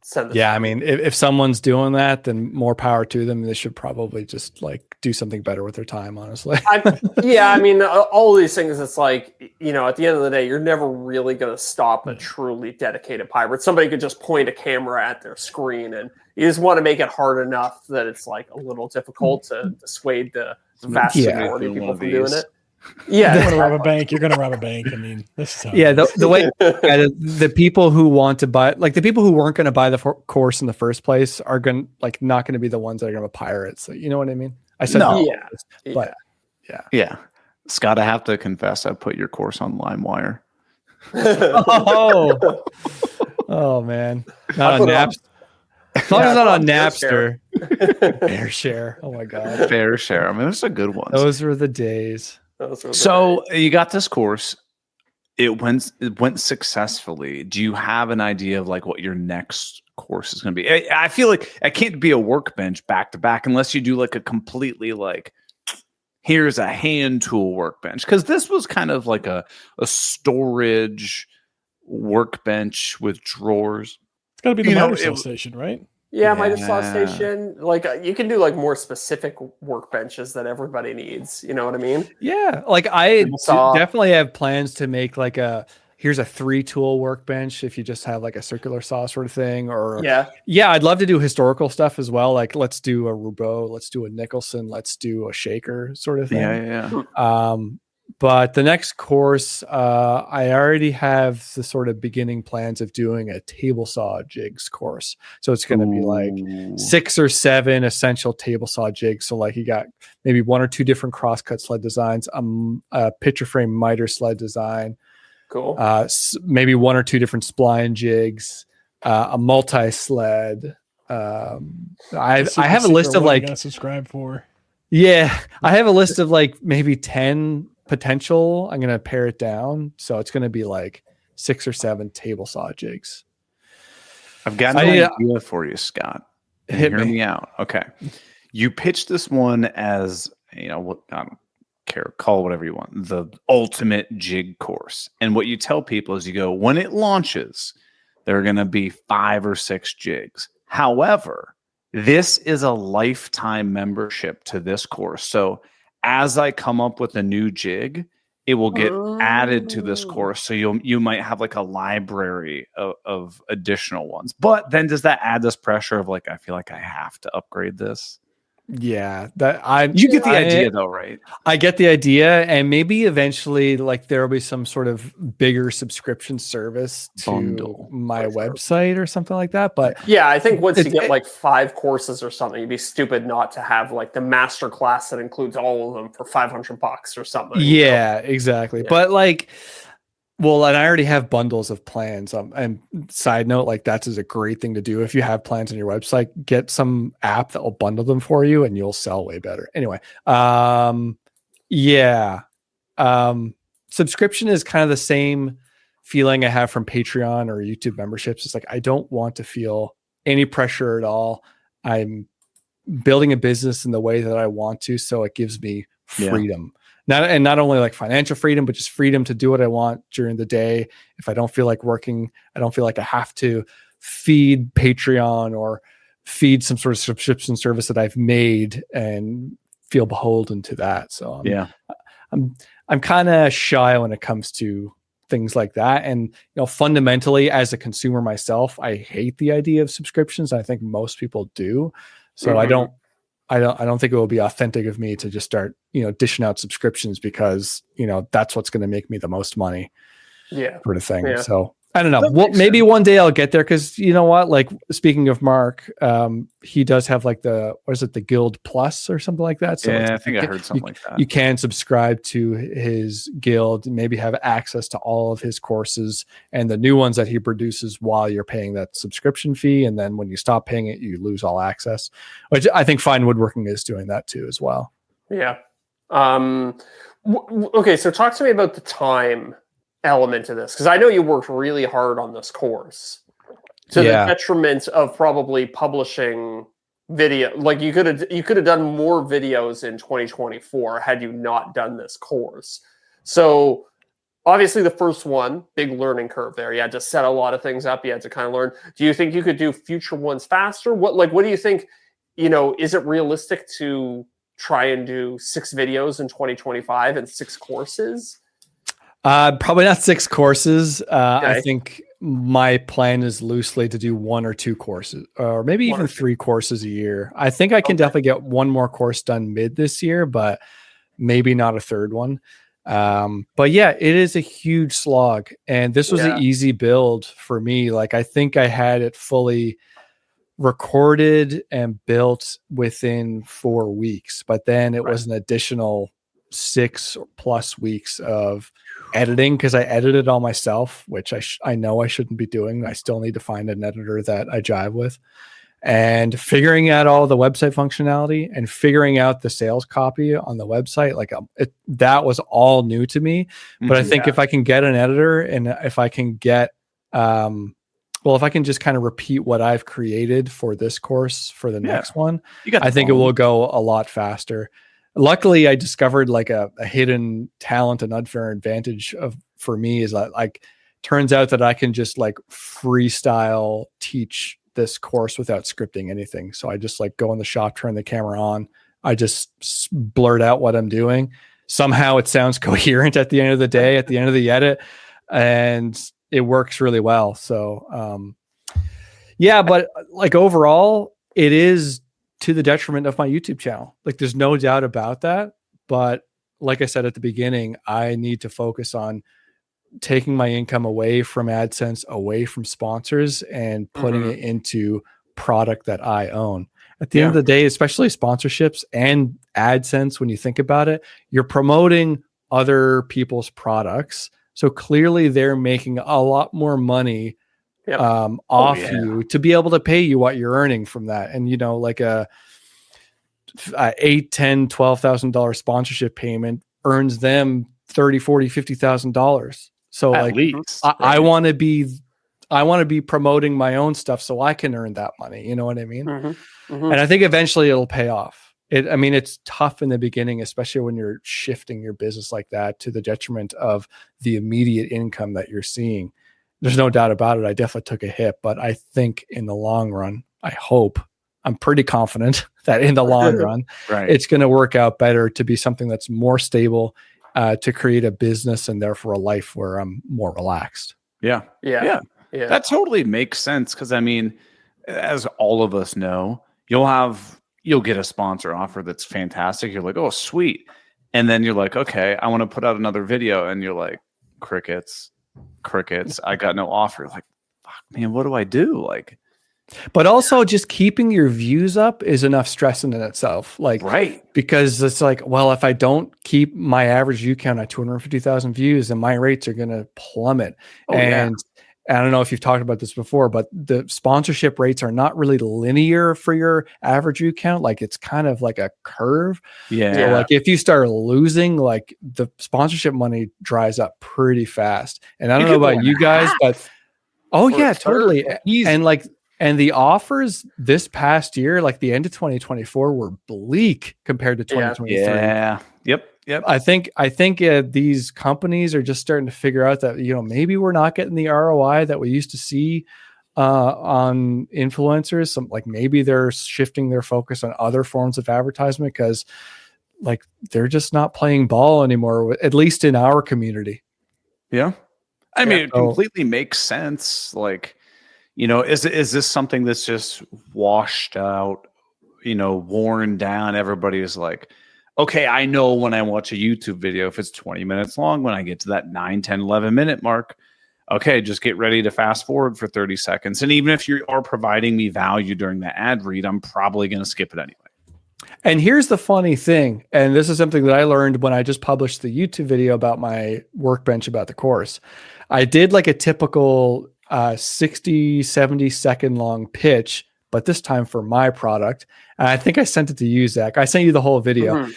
send it. Yeah, I mean, if someone's doing that, then more power to them. They should probably just like do something better with their time, honestly. I mean, all of these things, it's like, you know, at the end of the day, you're never really going to stop a truly dedicated pirate. Somebody could just point a camera at their screen, and you just want to make it hard enough that it's like a little difficult to dissuade the vast majority of people from doing it. Yeah, you want to rob a bank, you're going to rob a bank. I mean, this is how the way the people who want to buy, like the people who weren't going to buy the course in the first place are going like not going to be the ones that are going to pirate. So you know what I mean? I said no, but yeah. Scott, I have to confess, I put your course on LimeWire. oh man, not on Napster. As long as it's not on Napster. Fair share. Oh my god. Fair share. I mean, those are good ones. Those were the days. So you got this course. It went successfully. Do you have an idea of like what your next course is going to be? I feel like it can't be a workbench back to back unless you do like a completely like, here's a hand tool workbench. Because this was kind of like a storage workbench with drawers. It's got to be the Microsoft station, right? Yeah, Microsoft Station. Like you can do like more specific workbenches that everybody needs. You know what I mean? Yeah, like I definitely have plans to make like here's a 3-tool workbench if you just have like a circular saw sort of thing. Or yeah, I'd love to do historical stuff as well. Like let's do a Roubaud, let's do a Nicholson, let's do a Shaker sort of thing. Yeah. But the next course, I already have the sort of beginning plans of doing a table saw jigs course. So it's going to be like 6 or 7 essential table saw jigs. So like you got maybe 1 or 2 different crosscut sled designs, a picture frame miter sled design, cool. Maybe 1 or 2 different spline jigs, a multi sled. I have a list of like I gotta subscribe for. Yeah, I have a list of like maybe 10 potential. I'm going to pare it down. So it's going to be like 6 or 7 table saw jigs. I've got an idea for you, Scott. Hear me out. Okay. You pitched this one as, you know, what I don't care, call it whatever you want, the ultimate jig course. And what you tell people is you go, when it launches, there are going to be 5 or 6 jigs. However, this is a lifetime membership to this course. So as I come up with a new jig, it will get added to this course. So you might have like a library of additional ones. But then does that add this pressure of like, I feel like I have to upgrade this? Yeah, you get the idea though, right? I get the idea, and maybe eventually like there will be some sort of bigger subscription service to my website or something like that. But yeah, I think once you get like 5 courses or something, you'd be stupid not to have like the master class that includes all of them for $500 or something. Yeah, exactly. Yeah. But like, well, and I already have bundles of plans. And side note, like that's a great thing to do. If you have plans on your website, get some app that will bundle them for you and you'll sell way better. Anyway, subscription is kind of the same feeling I have from Patreon or YouTube memberships. It's like, I don't want to feel any pressure at all. I'm building a business in the way that I want to. So it gives me freedom. Not only like financial freedom, but just freedom to do what I want during the day. If I don't feel like working, I don't feel like I have to feed Patreon or feed some sort of subscription service that I've made and feel beholden to that. So I'm kind of shy when it comes to things like that. And you know, fundamentally, as a consumer myself, I hate the idea of subscriptions. I think most people do. So I don't think it will be authentic of me to just start, you know, dishing out subscriptions because, you know, that's what's going to make me the most money. Yeah. Sort of thing. Yeah. So I don't know. Well, maybe one day I'll get there because you know what? Like speaking of Mark, he does have like the Guild Plus or something like that. So yeah, I think I heard something like that. You can subscribe to his guild, maybe have access to all of his courses and the new ones that he produces while you're paying that subscription fee. And then when you stop paying it, you lose all access, which I think Fine Woodworking is doing that too as well. Yeah. Okay. So talk to me about the time element to this, because I know you worked really hard on this course to the detriment of probably publishing video. Like you could have done more videos in 2024 had you not done this course. So obviously the first one, big learning curve there. You had to set a lot of things up. You had to kind of learn. Do you think you could do future ones faster? What do you think, is it realistic to try and do 6 videos in 2025 and 6 courses? Probably not 6 courses. Okay. I think my plan is loosely to do 1 or 2 courses, or maybe even 3 courses a year. I think I can definitely get 1 more course done mid this year, but maybe not a 3rd one. But yeah, it is a huge slog, and this was an easy build for me. Like, I think I had it fully recorded and built within 4 weeks, but then it was an additional 6+ weeks of editing, because I edited all myself, which I know I shouldn't be doing. I still need to find an editor that I jive with, and figuring out all the website functionality and figuring out the sales copy on the website. Like, that was all new to me. But I think if I can get an editor, and if I can get, if I can just kind of repeat what I've created for this course for the next one, I think it will go a lot faster. Luckily, I discovered like a hidden talent and unfair advantage for me is like, turns out that I can just like freestyle teach this course without scripting anything. So I just like go in the shop, turn the camera on. I just blurt out what I'm doing. Somehow it sounds coherent at the end of the day, at the end of the edit, and it works really well. So, but like overall, it is to the detriment of my YouTube channel. Like, there's no doubt about that. But like I said at the beginning, I need to focus on taking my income away from AdSense, away from sponsors, and putting it into product that I own. At the end of the day, especially sponsorships and AdSense, when you think about it, you're promoting other people's products. So clearly they're making a lot more money off you to be able to pay you what you're earning from that. And, like a $8,000, $10,000, $12,000 sponsorship payment earns them $30,000, $40,000, $50,000. So at least I want to be promoting my own stuff so I can earn that money. You know what I mean? And I think eventually it'll pay off. It's tough in the beginning, especially when you're shifting your business like that to the detriment of the immediate income that you're seeing. There's no doubt about it. I definitely took a hit, but I think in the long run, I'm pretty confident that in the long run, it's going to work out better to be something that's more stable, to create a business and therefore a life where I'm more relaxed. Yeah. That totally makes sense. Cause I mean, as all of us know, you'll get a sponsor offer that's fantastic. You're like, oh, sweet. And then you're like, okay, I want to put out another video. And you're like, crickets. I got no offer. Like, fuck, man, what do I do? Like, but also just keeping your views up is enough stress in itself. Like, because it's like, well, if I don't keep my average view count at 250,000 views, then my rates are going to plummet. I don't know if you've talked about this before, but the sponsorship rates are not really linear for your average view count. Like, it's kind of like a curve. So like, if you start losing, like, the sponsorship money dries up pretty fast. And I don't know about you guys, but totally. And the offers this past year, like the end of 2024, were bleak compared to 2023. Yep. I think these companies are just starting to figure out that, maybe we're not getting the ROI that we used to see on influencers. Maybe they're shifting their focus on other forms of advertisement because like they're just not playing ball anymore, at least in our community. Yeah. I mean, it completely makes sense. Like, is this something that's just washed out, worn down? Everybody is like, okay, I know when I watch a YouTube video, if it's 20 minutes long, when I get to that 9, 10, 11 minute mark, okay, just get ready to fast forward for 30 seconds. And even if you are providing me value during the ad read, I'm probably going to skip it anyway. And here's the funny thing, and this is something that I learned when I just published the YouTube video about my workbench about the course. I did like a typical 60, 70 second long pitch, but this time for my product. And I think I sent it to you, Zach. I sent you the whole video.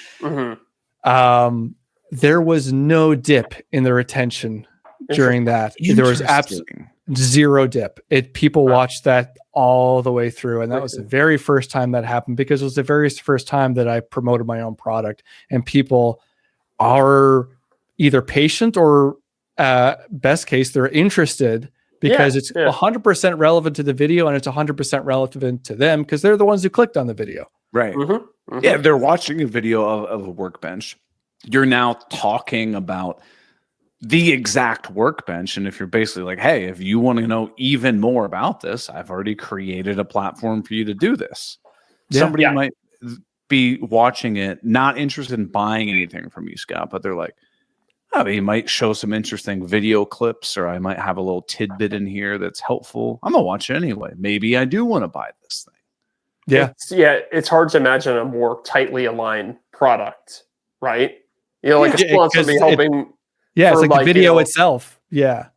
There was no dip in the retention during that. There was absolutely zero dip. People watched that all the way through. And that was the very first time that happened, because it was the very first time that I promoted my own product, and people are either patient or best case, they're interested because it's 100% relevant to the video and it's 100% relevant to them because they're the ones who clicked on the video. Right. Yeah, they're watching a video of a workbench. You're now talking about the exact workbench. And if you're basically like, hey, if you want to know even more about this, I've already created a platform for you to do this. Somebody might be watching it, not interested in buying anything from you, Scott, but they're like, oh, he might show some interesting video clips, or I might have a little tidbit in here that's helpful. I'm going to watch it anyway. Maybe I do want to buy this thing. Yeah. It's hard to imagine a more tightly aligned product, right? You know, like a sponsor be helping. It's like the video itself. Yeah.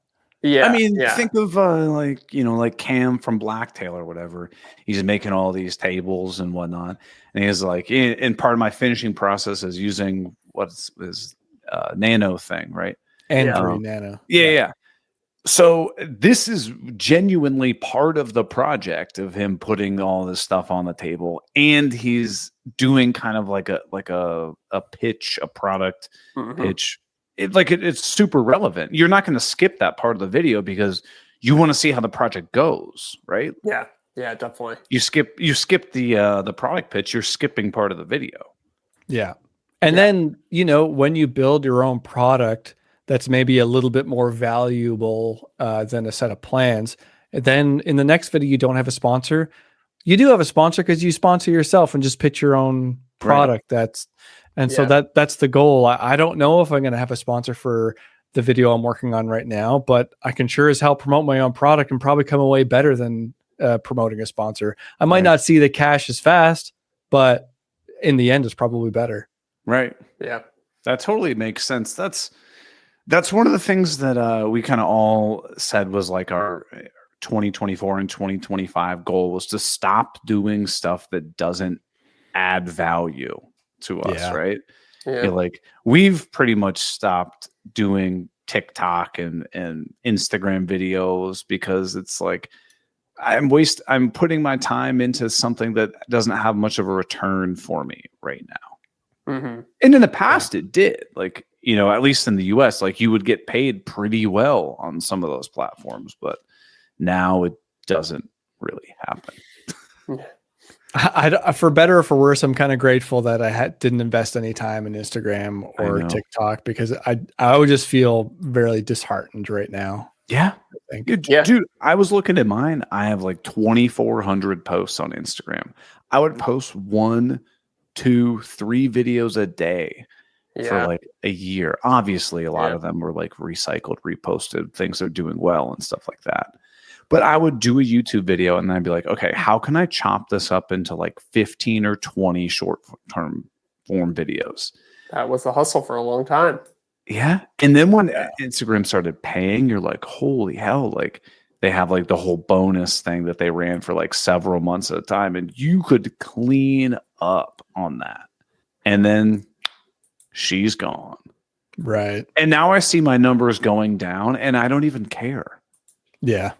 Yeah. I mean, think of like Cam from Blacktail or whatever. He's making all these tables and whatnot. And he's like, and part of my finishing process is using what's nano thing, right? Android Nano. Yeah. So this is genuinely part of the project of him putting all this stuff on the table, and he's doing kind of like a pitch, a product pitch. It's super relevant. You're not going to skip that part of the video because you want to see how the project goes, right? Yeah, definitely. You skip the product pitch. You're skipping part of the video. Yeah. And then, when you build your own product that's maybe a little bit more valuable than a set of plans, then in the next video, you don't have a sponsor. You do have a sponsor because you sponsor yourself and just pitch your own product. Right. So that's the goal. I don't know if I'm going to have a sponsor for the video I'm working on right now, but I can sure as hell promote my own product and probably come away better than promoting a sponsor. I might not see the cash as fast, but in the end, it's probably better. Right. Yeah. That totally makes sense. That's one of the things that we kind of all said was like our 2024 and 2025 goal was to stop doing stuff that doesn't add value to us, right? Yeah. Like we've pretty much stopped doing TikTok and Instagram videos because it's like I'm putting my time into something that doesn't have much of a return for me right now. And in the past it did, like, at least in the US, like you would get paid pretty well on some of those platforms, but now it doesn't really happen. I for better or for worse, I'm kind of grateful that I didn't invest any time in Instagram or TikTok because I would just feel very disheartened right now. Yeah. Dude, I was looking at mine. I have like 2,400 posts on Instagram. I would post 1, 2, 3 videos a day for like a year. Obviously, a lot of them were like recycled, reposted, things are doing well and stuff like that. But I would do a YouTube video and then I'd be like, okay, how can I chop this up into like 15 or 20 short-term form videos? That was the hustle for a long time. Yeah. And then when Instagram started paying, you're like, holy hell, like they have like the whole bonus thing that they ran for like several months at a time, and you could clean up on that. And then she's gone. Right. And now I see my numbers going down and I don't even care. Yeah.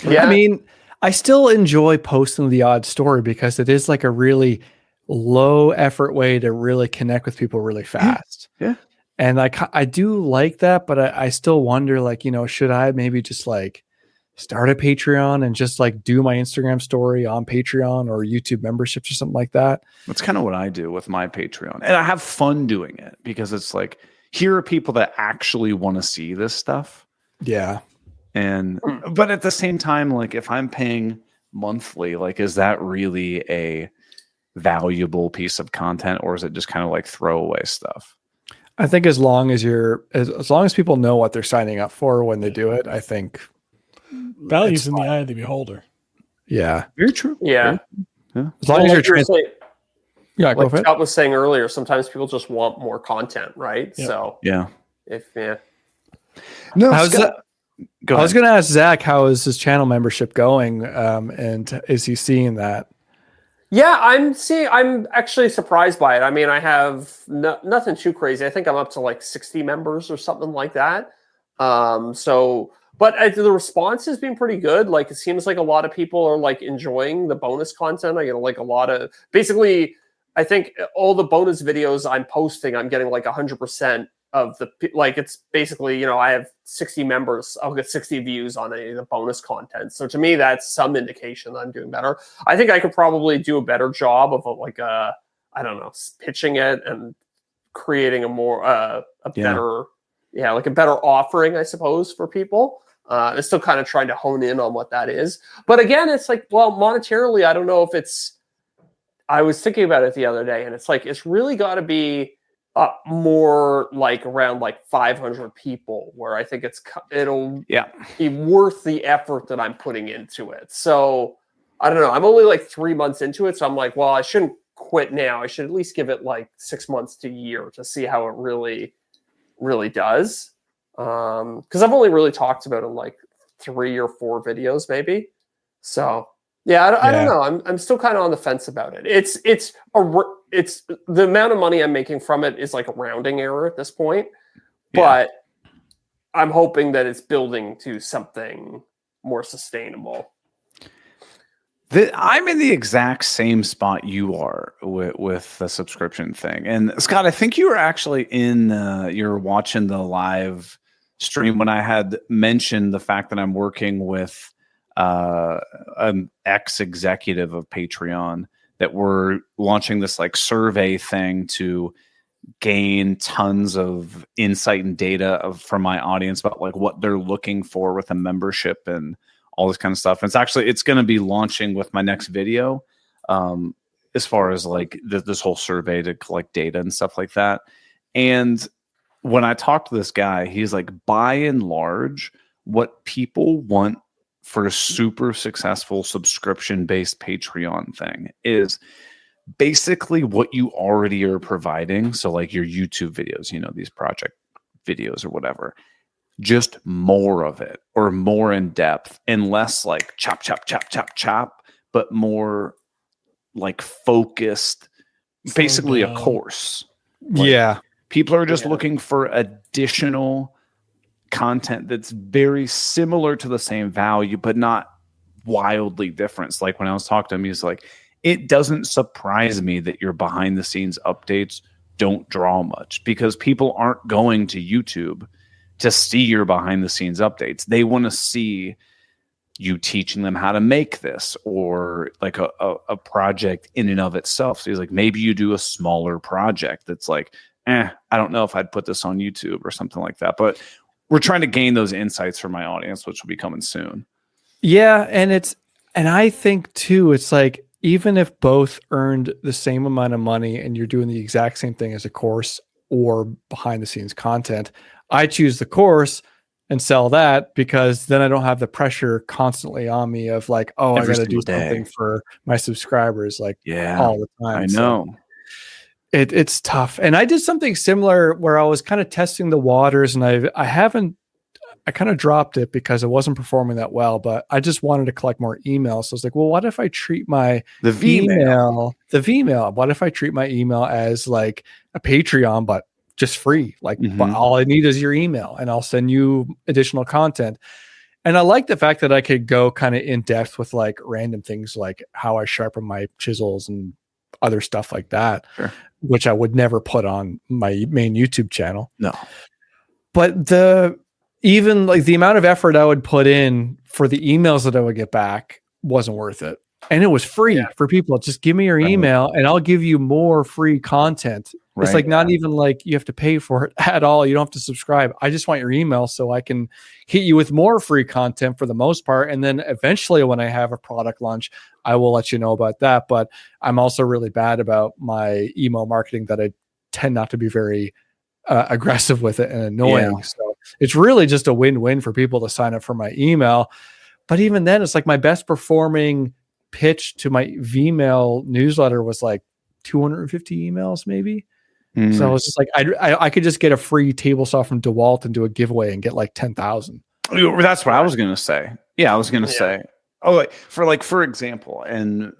I mean, I still enjoy posting the odd story because it is like a really low effort way to really connect with people really fast. Yeah. And I do like that, but I still wonder, like, should I maybe just like start a Patreon and just like do my Instagram story on Patreon or YouTube memberships or something like that? That's kind of what I do with my Patreon. And I have fun doing it because it's like, here are people that actually want to see this stuff. Yeah. But at the same time, like if I'm paying monthly, like, is that really a valuable piece of content, or is it just kind of like throwaway stuff? I think as long as people know what they're signing up for when they do it, I think value's in the eye of the beholder. Yeah. Very true. Yeah. As long as you're like Scott was saying earlier, sometimes people just want more content, right? Yeah. So no, I was going to ask Zach, how is his channel membership going? And is he seeing that? Yeah, I'm actually surprised by it. I mean, I have nothing too crazy. I think I'm up to like 60 members or something like that. But the response has been pretty good. Like, it seems like a lot of people are like enjoying the bonus content. I get like a lot of, basically, I think all the bonus videos I'm posting, I'm getting like 100% of the, like, it's basically, you know, I have 60 members, I'll get 60 views on any of the bonus content. So to me, that's some indication that I'm doing better. I think I could probably do a better job of I don't know, pitching it and creating a more, better, like a better offering, I suppose, for people. I'm still kind of trying to hone in on what that is. But again, it's like, well, monetarily, I don't know if it's, I was thinking about it the other day, and it's like, it's really got to be more like around like 500 people, where I think it'll be worth the effort that I'm putting into it. So I don't know. I'm only like 3 months into it. So I'm like, well, I shouldn't quit now. I should at least give it like 6 months to a year to see how it really, really does. Because I've only really talked about it in like 3 or 4 videos, maybe. So yeah, I don't know. I'm still kind of on the fence about it. It's the amount of money I'm making from it is like a rounding error at this point, but I'm hoping that it's building to something more sustainable. I'm in the exact same spot you are with the subscription thing. And Scott, I think you were actually you're watching the live stream when I had mentioned the fact that I'm working with an ex-executive of Patreon, that we're launching this like survey thing to gain tons of insight and data from my audience about like what they're looking for with a membership and all this kind of stuff. And it's going to be launching with my next video, as far as like this whole survey to collect data and stuff like that. And when I talked to this guy, he's like, by and large, what people want for a super successful subscription-based Patreon thing is basically what you already are providing. So like your YouTube videos, you know, these project videos or whatever, just more of it, or more in depth, and less like chop, chop, chop, chop, chop, but more like focused, basically a course. Like, people are just looking for additional content that's very similar to the same value, but not wildly different. Like when I was talking to him, he's like, it doesn't surprise me that your behind the scenes updates don't draw much, because people aren't going to YouTube to see your behind the scenes updates. They want to see you teaching them how to make this, or like a project in and of itself. So he's like, maybe you do a smaller project that's like, I don't know if I'd put this on YouTube or something like that. But we're trying to gain those insights for my audience, which will be coming soon. Yeah. And I think too, it's like, even if both earned the same amount of money and you're doing the exact same thing as a course or behind the scenes content, I choose the course and sell that, because then I don't have the pressure constantly on me of like, oh, I got to do something for my subscribers like all the time. I know. So it's tough. And I did something similar where I was kind of testing the waters, and I kind of dropped it because it wasn't performing that well, but I just wanted to collect more emails. So I was like, well, what if I treat the Vmail, what if I treat my email as like a Patreon, but just free? Like, but all I need is your email and I'll send you additional content. And I like the fact that I could go kind of in depth with like random things, like how I sharpen my chisels and other stuff like that, which I would never put on my main YouTube channel. No. But even like the amount of effort I would put in for the emails that I would get back wasn't worth it. And it was free for people. Just give me your email and I'll give you more free content. It's like not even like you have to pay for it at all. You don't have to subscribe. I just want your email so I can hit you with more free content for the most part. And then eventually when I have a product launch, I will let you know about that. But I'm also really bad about my email marketing, that I tend not to be very aggressive with it and annoying. So it's really just a win-win for people to sign up for my email. But even then, it's like my best performing pitch to my Vmail newsletter was like 250 emails maybe. So I was just like, I could just get a free table saw from DeWalt and do a giveaway and get like 10,000. That's what I was going to say. Yeah, I was going to say, for example, and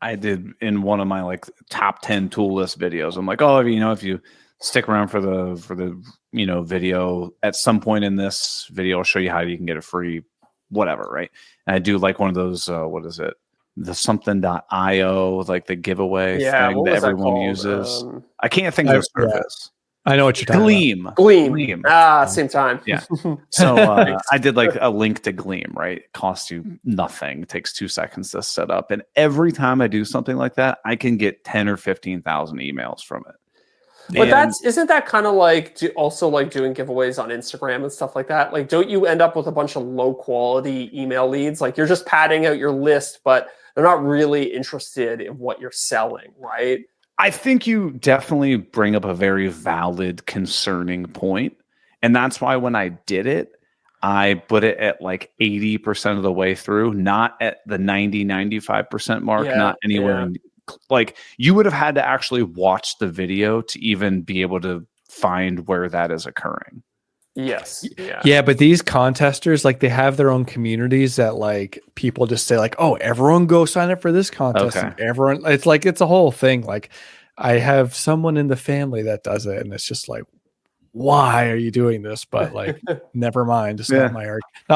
I did in one of my like top 10 tool list videos, I'm like, if you stick around for the video, at some point in this video, I'll show you how you can get a free whatever, right? And I do like one of those, what is it? The something.io, like the giveaway thing that everyone uses. I can't think of the service. I know what you're talking about. Gleam. Same time. Yeah. So I did like a link to Gleam, right? It costs you nothing. It takes 2 seconds to set up. And every time I do something like that, I can get 10 or 15,000 emails from it. But isn't that kind of like also like doing giveaways on Instagram and stuff like that? Like, don't you end up with a bunch of low quality email leads? Like, you're just padding out your list, but they're not really interested in what you're selling, right? I think you definitely bring up a very valid, concerning point. And that's why when I did it, I put it at like 80% of the way through, not at the 95% mark, not anywhere. Like, you would have had to actually watch the video to even be able to find where that is occurring. Yes. Yeah, but these contesters, like, they have their own communities that like people just say like, oh, everyone go sign up for this contest. Okay. And everyone, it's like, it's a whole thing. Like, I have someone in the family that does it, and it's just like, why are you doing this? But like, never mind. It's not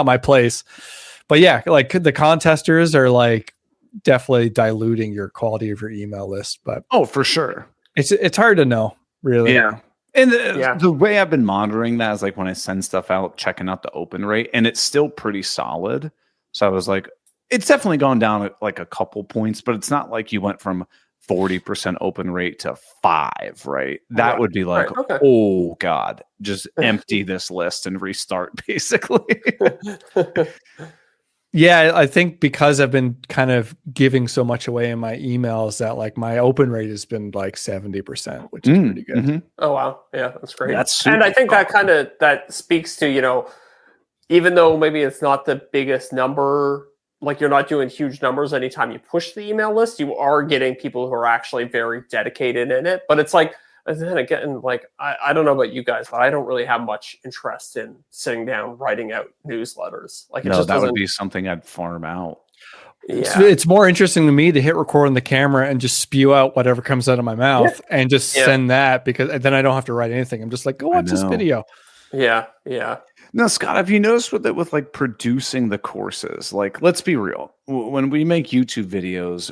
my place. But yeah, like the contesters are like definitely diluting your quality of your email list. But for sure. It's hard to know, really. Yeah. And the way I've been monitoring that is like when I send stuff out, checking out the open rate, and it's still pretty solid. So I was like, it's definitely gone down like a couple points, but it's not like you went from 40% open rate to 5, right? That would be like, oh God, just empty this list and restart, basically. Yeah, I think because I've been kind of giving so much away in my emails that like my open rate has been like 70%, which is pretty good. Mm-hmm. Oh wow, yeah, that's great. And I think that speaks to, you know, even though maybe it's not the biggest number, like you're not doing huge numbers anytime you push the email list, you are getting people who are actually very dedicated in it. But it's like, and then again, like I don't know about you guys, but I don't really have much interest in sitting down writing out newsletters. Like, that would be something I'd farm out. Yeah. It's more interesting to me to hit record on the camera and just spew out whatever comes out of my mouth and just send that, because then I don't have to write anything. I'm just like, go watch this video. Yeah. Now, Scott, have you noticed with like producing the courses? Like, let's be real. When we make YouTube videos,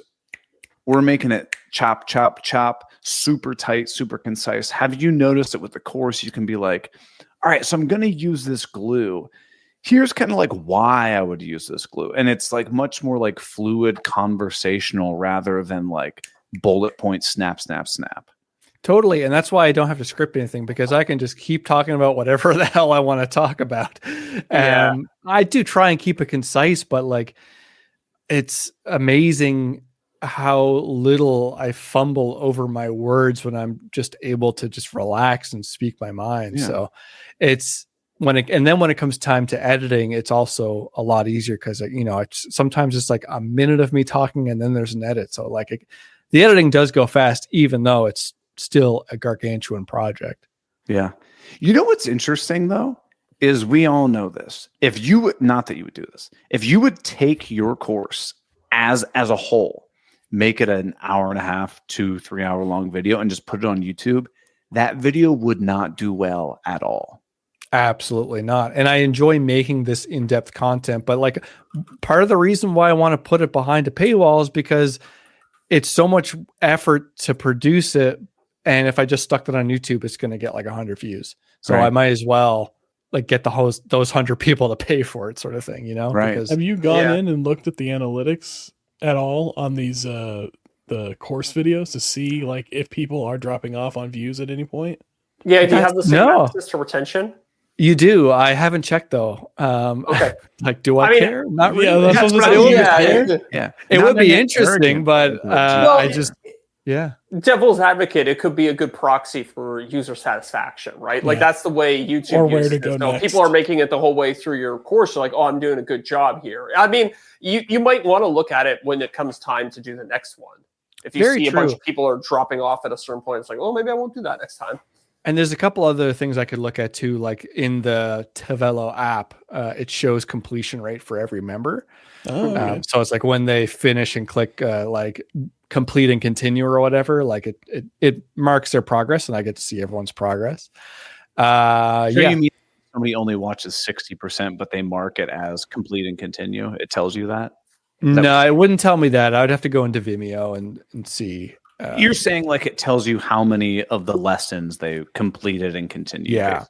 we're making it chop, chop, chop, super tight, super concise. Have you noticed that with the course, you can be like, all right, so I'm going to use this glue. Here's kind of like why I would use this glue. And it's like much more like fluid conversational rather than like bullet point, snap, snap, snap. Totally. And that's why I don't have to script anything, because I can just keep talking about whatever the hell I want to talk about. And I do try and keep it concise, but like, it's amazing how little I fumble over my words when I'm just able to just relax and speak my mind. Yeah. So it's when it comes time to editing, it's also a lot easier because, you know, sometimes it's like a minute of me talking and then there's an edit. So like the editing does go fast, even though it's still a gargantuan project. Yeah. You know what's interesting though, is we all know this. If you would, not that you would do this, if you would take your course as a whole, make it an hour and a half, 2-3 hour long video and just put it on YouTube, that video would not do well at all. Absolutely not. And I enjoy making this in-depth content, but like part of the reason why I want to put it behind a paywall is because it's so much effort to produce it. And if I just stuck that on YouTube, it's going to get like 100 views. So I might as well like get those 100 people to pay for it, sort of thing, you know? Right. Because, have you gone in and looked at the analytics at all on these the course videos to see like if people are dropping off on views at any point? Yeah, do you have the same access to retention? You do. I haven't checked though. Okay. Like, do I care? Not really. Yeah, that's what it would be interesting, but I just devil's advocate, it could be a good proxy for user satisfaction, right? Like that's the way YouTube or where uses to go it. So next. people are making it the whole way through your course. You're like, oh, I'm doing a good job here. I mean, you might want to look at it when it comes time to do the next one. If you see a bunch of people are dropping off at a certain point, it's like, oh, maybe I won't do that next time. And there's a couple other things I could look at too, like in the Tavello app, it shows completion rate for every member. So it's like when they finish and click like complete and continue or whatever, like it marks their progress, and I get to see everyone's progress. You mean somebody only watches 60%, but they mark it as complete and continue? It tells you that? No, it wouldn't tell me that. I would have to go into Vimeo and see. You're saying like it tells you how many of the lessons they completed and continued. Yeah.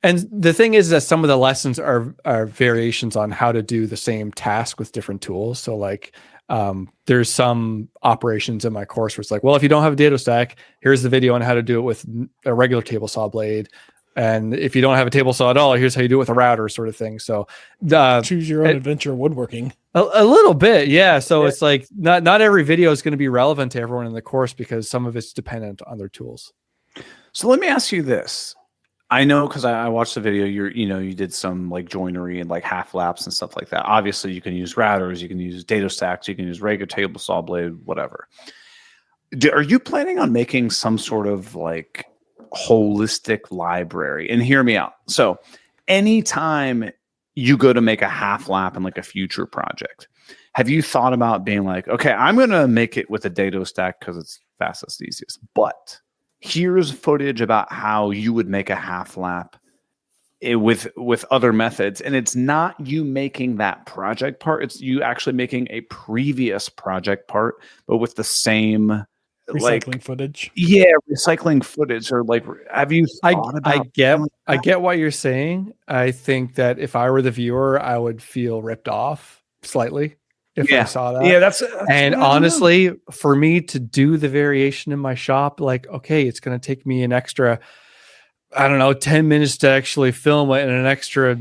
And the thing is that some of the lessons are variations on how to do the same task with different tools. So like there's some operations in my course where it's like, well, if you don't have a dado stack, here's the video on how to do it with a regular table saw blade. And if you don't have a table saw at all, here's how you do it with a router, sort of thing. So choose your own adventure woodworking. A little bit, yeah. So it's like not every video is going to be relevant to everyone in the course because some of it's dependent on their tools. So let me ask you this. I know because I watched the video. You did some like joinery and like half laps and stuff like that. Obviously, you can use routers, you can use dado stacks, you can use regular table saw blade, whatever. Are you planning on making some sort of like holistic library? And hear me out. So anytime you go to make a half lap in like a future project, have you thought about being like, okay, I'm going to make it with a dado stack because it's fastest, easiest, but here's footage about how you would make a half lap with other methods. And it's not you making that project part. It's you actually making a previous project part, but with the same recycling footage. Yeah, recycling footage. Or like, have you thought about? I get what you're saying. I think that if I were the viewer, I would feel ripped off slightly if I saw that. Yeah, that's and honestly, for me to do the variation in my shop, like, okay, it's going to take me an extra, I don't know, 10 minutes to actually film it and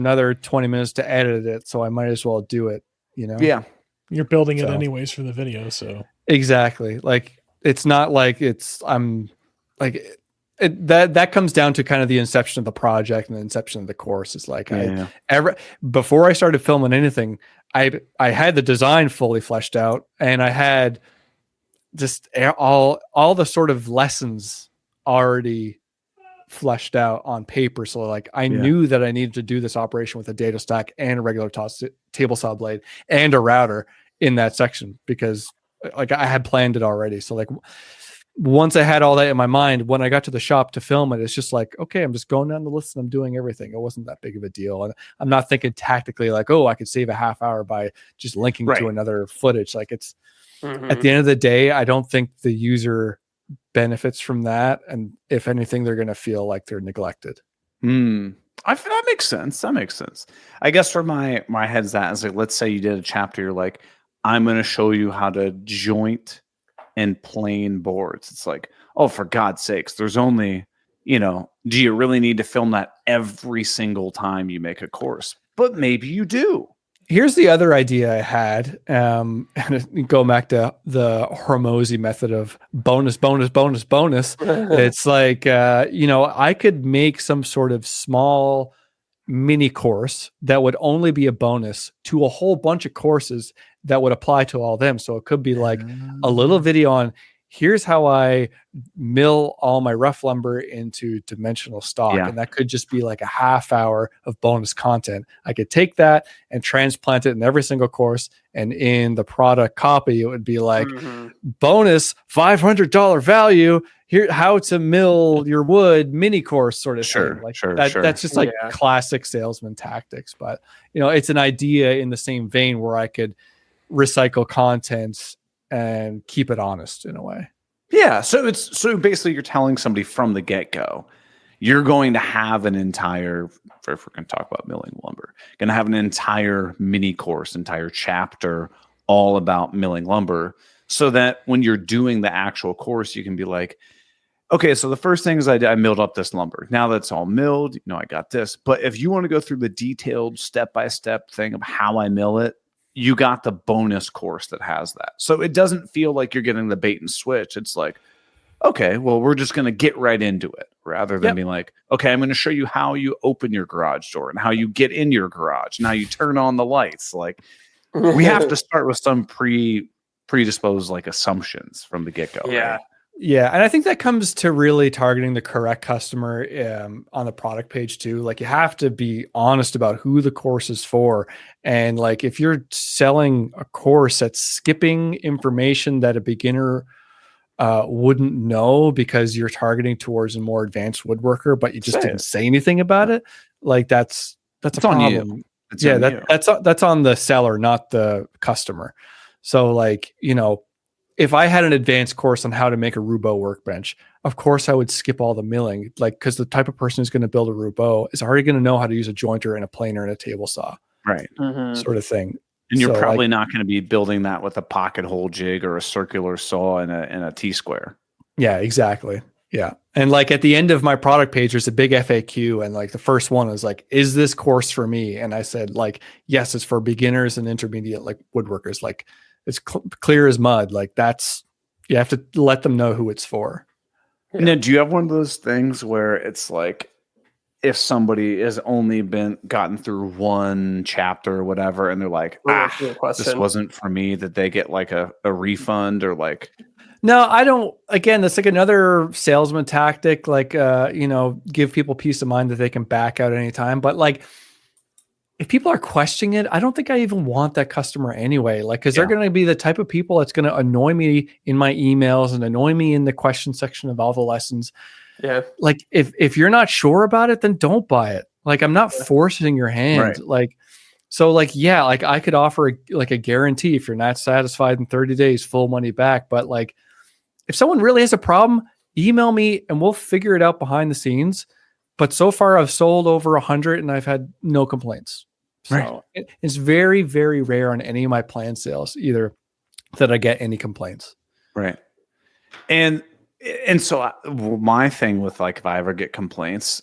another 20 minutes to edit it. So I might as well do it, Yeah. You're building it anyways for the video. So exactly. Like, it's not like I'm like that comes down to kind of the inception of the project and the inception of the course. It's like before I started filming anything, I had the design fully fleshed out and I had just all the sort of lessons already fleshed out on paper. So like I knew that I needed to do this operation with a dado stack and a regular table saw blade and a router in that section because like I had planned it already. So like once I had all that in my mind, when I got to the shop to film it, it's just like, okay, I'm just going down the list and I'm doing everything. It wasn't that big of a deal. And I'm not thinking tactically like, oh, I could save a half hour by just linking to another footage. Like it's at the end of the day, I don't think the user benefits from that. And if anything, they're going to feel like they're neglected. That makes sense. That makes sense. I guess for my head's that is like, let's say you did a chapter, you're like, I'm going to show you how to joint and plane boards. It's like, oh, for God's sakes, there's only, do you really need to film that every single time you make a course? But maybe you do. Here's the other idea I had, and go back to the Hormozy method of bonus. It's like, I could make some sort of small mini course that would only be a bonus to a whole bunch of courses that would apply to all of them. So it could be like a little video on here's how I mill all my rough lumber into dimensional stock. And that could just be like a half hour of bonus content. I could take that and transplant it in every single course. And in the product copy, it would be like bonus $500 value. Here, how to mill your wood mini course sort of thing. Like that's just like classic salesman tactics. But, it's an idea in the same vein where I could recycle content and keep it honest in a way. Yeah. So basically you're telling somebody from the get-go, you're going to have an entire, if we're going to talk about milling lumber, going to have an entire mini course, entire chapter all about milling lumber so that when you're doing the actual course, you can be like, okay, so the first thing is I milled up this lumber. Now that's all milled, I got this. But if you want to go through the detailed step-by-step thing of how I mill it, you got the bonus course that has that. So it doesn't feel like you're getting the bait and switch. It's like, okay, well, we're just going to get right into it rather than being like, okay, I'm going to show you how you open your garage door and how you get in your garage and how you turn on the lights. Like we have to start with some predisposed like assumptions from the get-go. Yeah. Right? Yeah, and I think that comes to really targeting the correct customer on the product page too. Like you have to be honest about who the course is for. And like if you're selling a course that's skipping information that a beginner wouldn't know because you're targeting towards a more advanced woodworker, but you just didn't say anything about it, like that's a problem. That's on the seller, not the customer. So like, if I had an advanced course on how to make a Roubo workbench, of course I would skip all the milling, like, because the type of person who's going to build a Roubo is already going to know how to use a jointer and a planer and a table saw, right? Sort of thing. And you're probably not going to be building that with a pocket hole jig or a circular saw and a T-square. Yeah, exactly. Yeah. And like at the end of my product page, there's a big FAQ. And like the first one is like, is this course for me? And I said, like, yes, it's for beginners and intermediate, like woodworkers. Like it's clear as mud. Like you have to let them know who it's for. Yeah. Now, do you have one of those things where it's like, if somebody has only gotten through one chapter or whatever, and they're like, this wasn't for me, that they get like a refund or like? No, I don't. Again, that's like another salesman tactic, like, give people peace of mind that they can back out anytime. But like, if people are questioning it, I don't think I even want that customer anyway. Like, because they're going to be the type of people that's going to annoy me in my emails and annoy me in the question section of all the lessons. Yeah. Like if you're not sure about it, then don't buy it. Like, I'm not forcing your hand. Right. Like, so like, yeah, like I could offer a guarantee if you're not satisfied in 30 days, full money back. But like, if someone really has a problem, email me and we'll figure it out behind the scenes. But so far I've sold over 100 and I've had no complaints. So it's very, very rare on any of my planned sales either that I get any complaints. Right. And so my thing with like, if I ever get complaints,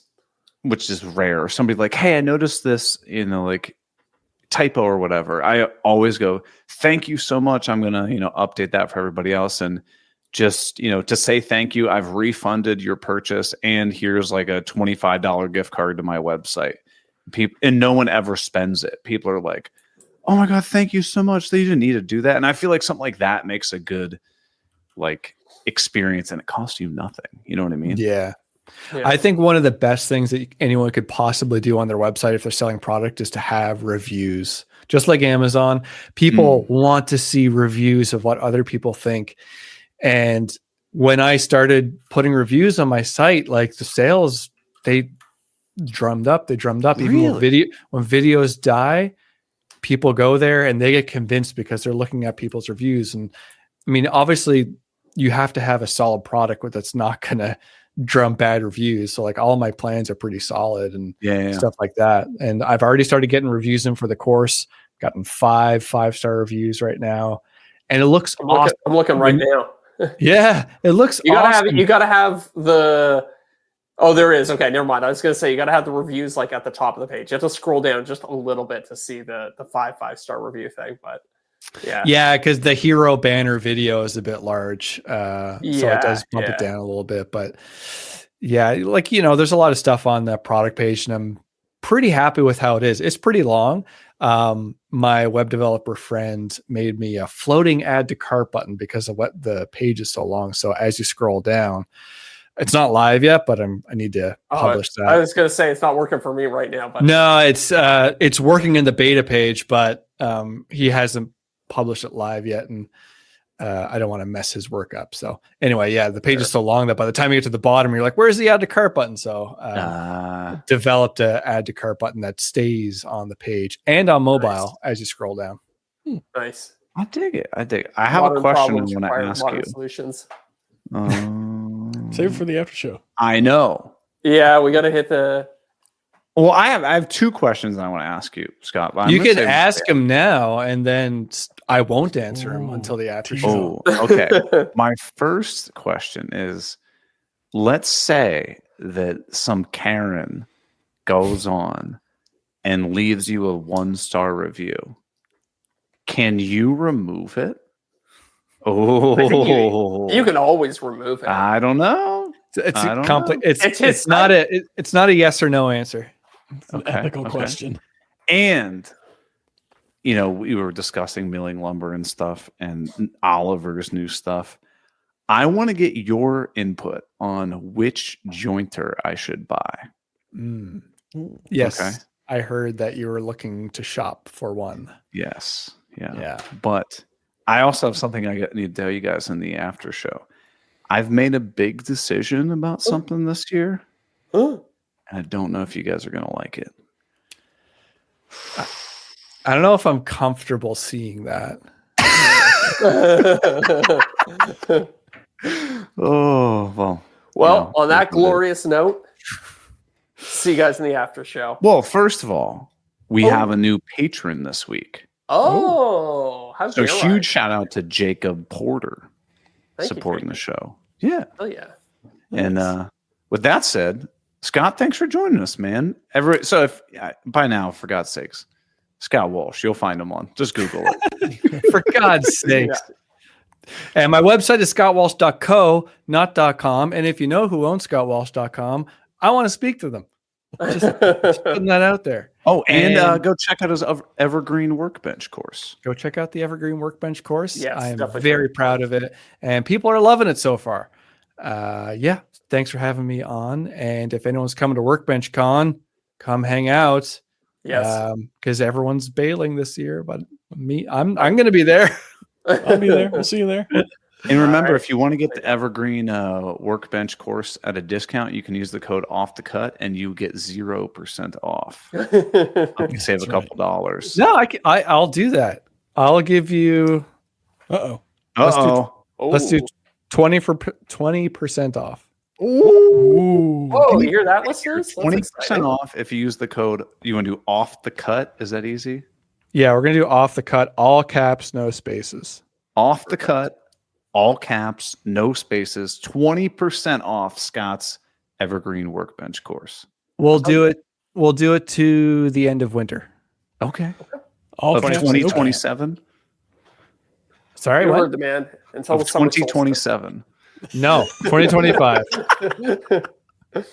which is rare, somebody like, hey, I noticed this, like typo or whatever. I always go, thank you so much. I'm going to, update that for everybody else. And just, to say thank you, I've refunded your purchase and here's like a $25 gift card to my website. And no one ever spends it. People are like, oh my God, thank you so much. They didn't need to do that. And I feel like something like that makes a good like experience and it costs you nothing. You know what I mean? Yeah. I think one of the best things that anyone could possibly do on their website if they're selling product is to have reviews. Just like Amazon, people want to see reviews of what other people think. And when I started putting reviews on my site, like the sales, they drummed up. Even when videos die, people go there and they get convinced because they're looking at people's reviews. And I mean, obviously you have to have a solid product that's not going to drum bad reviews. So like all my plans are pretty solid and stuff like that. And I've already started getting reviews in for the course, gotten 5-star reviews right now. And it looks awesome. I'm looking right now. Yeah, it looks awesome. You gotta have the. Oh, there is. Okay, never mind. I was gonna say you gotta have the reviews like at the top of the page. You have to scroll down just a little bit to see the 5-star review thing. But yeah, because the hero banner video is a bit large, so it does bump it down a little bit. But yeah, like there's a lot of stuff on the product page, and I'm pretty happy with how it is. It's pretty long. My web developer friend made me a floating add to cart button because of what the page is so long. So as you scroll down, it's not live yet, but I need to publish that. I was going to say it's not working for me right now, but no, it's working in the beta page, but he hasn't published it live yet, and I don't want to mess his work up. So anyway, the page is so long that by the time you get to the bottom, you're like, where's the add to cart button? So developed a add to cart button that stays on the page and on mobile as you scroll down. Nice. I dig it. I have a question I want to ask you. Solutions. Save it for the after show. I know. Yeah, we got to hit the. Well, I have two questions I want to ask you, Scott. You can ask him now, and then I won't answer him until the after show. Oh, okay. My first question is, let's say that some Karen goes on and leaves you a 1-star review. Can you remove it? Oh, you can always remove it. I don't know. It's not a yes or no answer. It's an ethical question. And we were discussing milling lumber and stuff and Oliver's new stuff. I want to get your input on which jointer I should buy. Yes. Okay. I heard that you were looking to shop for one. Yes. Yeah. But I also have something I need to tell you guys in the after show. I've made a big decision about something this year. And I don't know if you guys are going to like it. I don't know if I'm comfortable seeing that. Oh, well. Well, on that glorious note, see you guys in the after show. Well, first of all, we have a new patron this week. How So huge shout out to Jacob Porter supporting the show. Yeah. Oh yeah. And with that said, Scott, thanks for joining us, man. So if by now, for God's sakes, Scott Walsh, you'll find him on. Just Google it. For God's sakes. And my website is scottwalsh.co, not .com. And if you know who owns scottwalsh.com, I want to speak to them. Just putting that out there. Oh, and go check out his Evergreen Workbench course. Go check out the Evergreen Workbench course. Yes, I am very proud of it. And people are loving it so far. Thanks for having me on. And if anyone's coming to Workbench Con, come hang out. Yes. Because everyone's bailing this year, but I'm going to be there. I'll be there. We'll see you there. And remember, if you want to get the Evergreen Workbench course at a discount, you can use the code OFFTHECUT and you get 0% off. You save a couple dollars. No, I'll do that. I'll give you. Let's do 20% off. Ooh. Whoa, you hear that, listeners? 20% off if you use the code. You want to do Off the Cut? Is that easy? Yeah, we're gonna do Off the Cut, all caps, no spaces. Off the Cut, all caps, no spaces. 20% off Scott's Evergreen Workbench course. We'll do it. We'll do it to the end of winter. Okay. All of 2027. Sorry, you what? heard the man. Until of 2027. No, 2025. All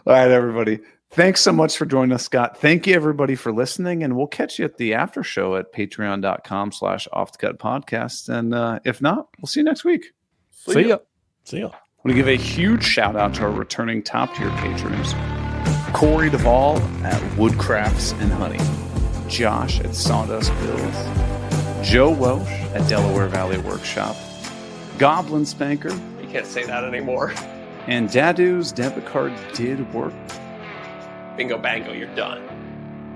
right, everybody. Thanks so much for joining us, Scott. Thank you, everybody, for listening. And we'll catch you at the after show at patreon.com/offthecutpodcast. And if not, we'll see you next week. See ya. See ya. I want to give a huge shout out to our returning top tier patrons: Corey Duvall at Woodcrafts and Honey, Josh at Sawdust Bills, Joe Welsh at Delaware Valley Workshop, Goblin Spanker. You can't say that anymore. And Dadu's debit card did work. Bingo bango, you're done.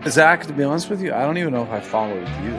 Zach, to be honest with you, I don't even know if I followed you.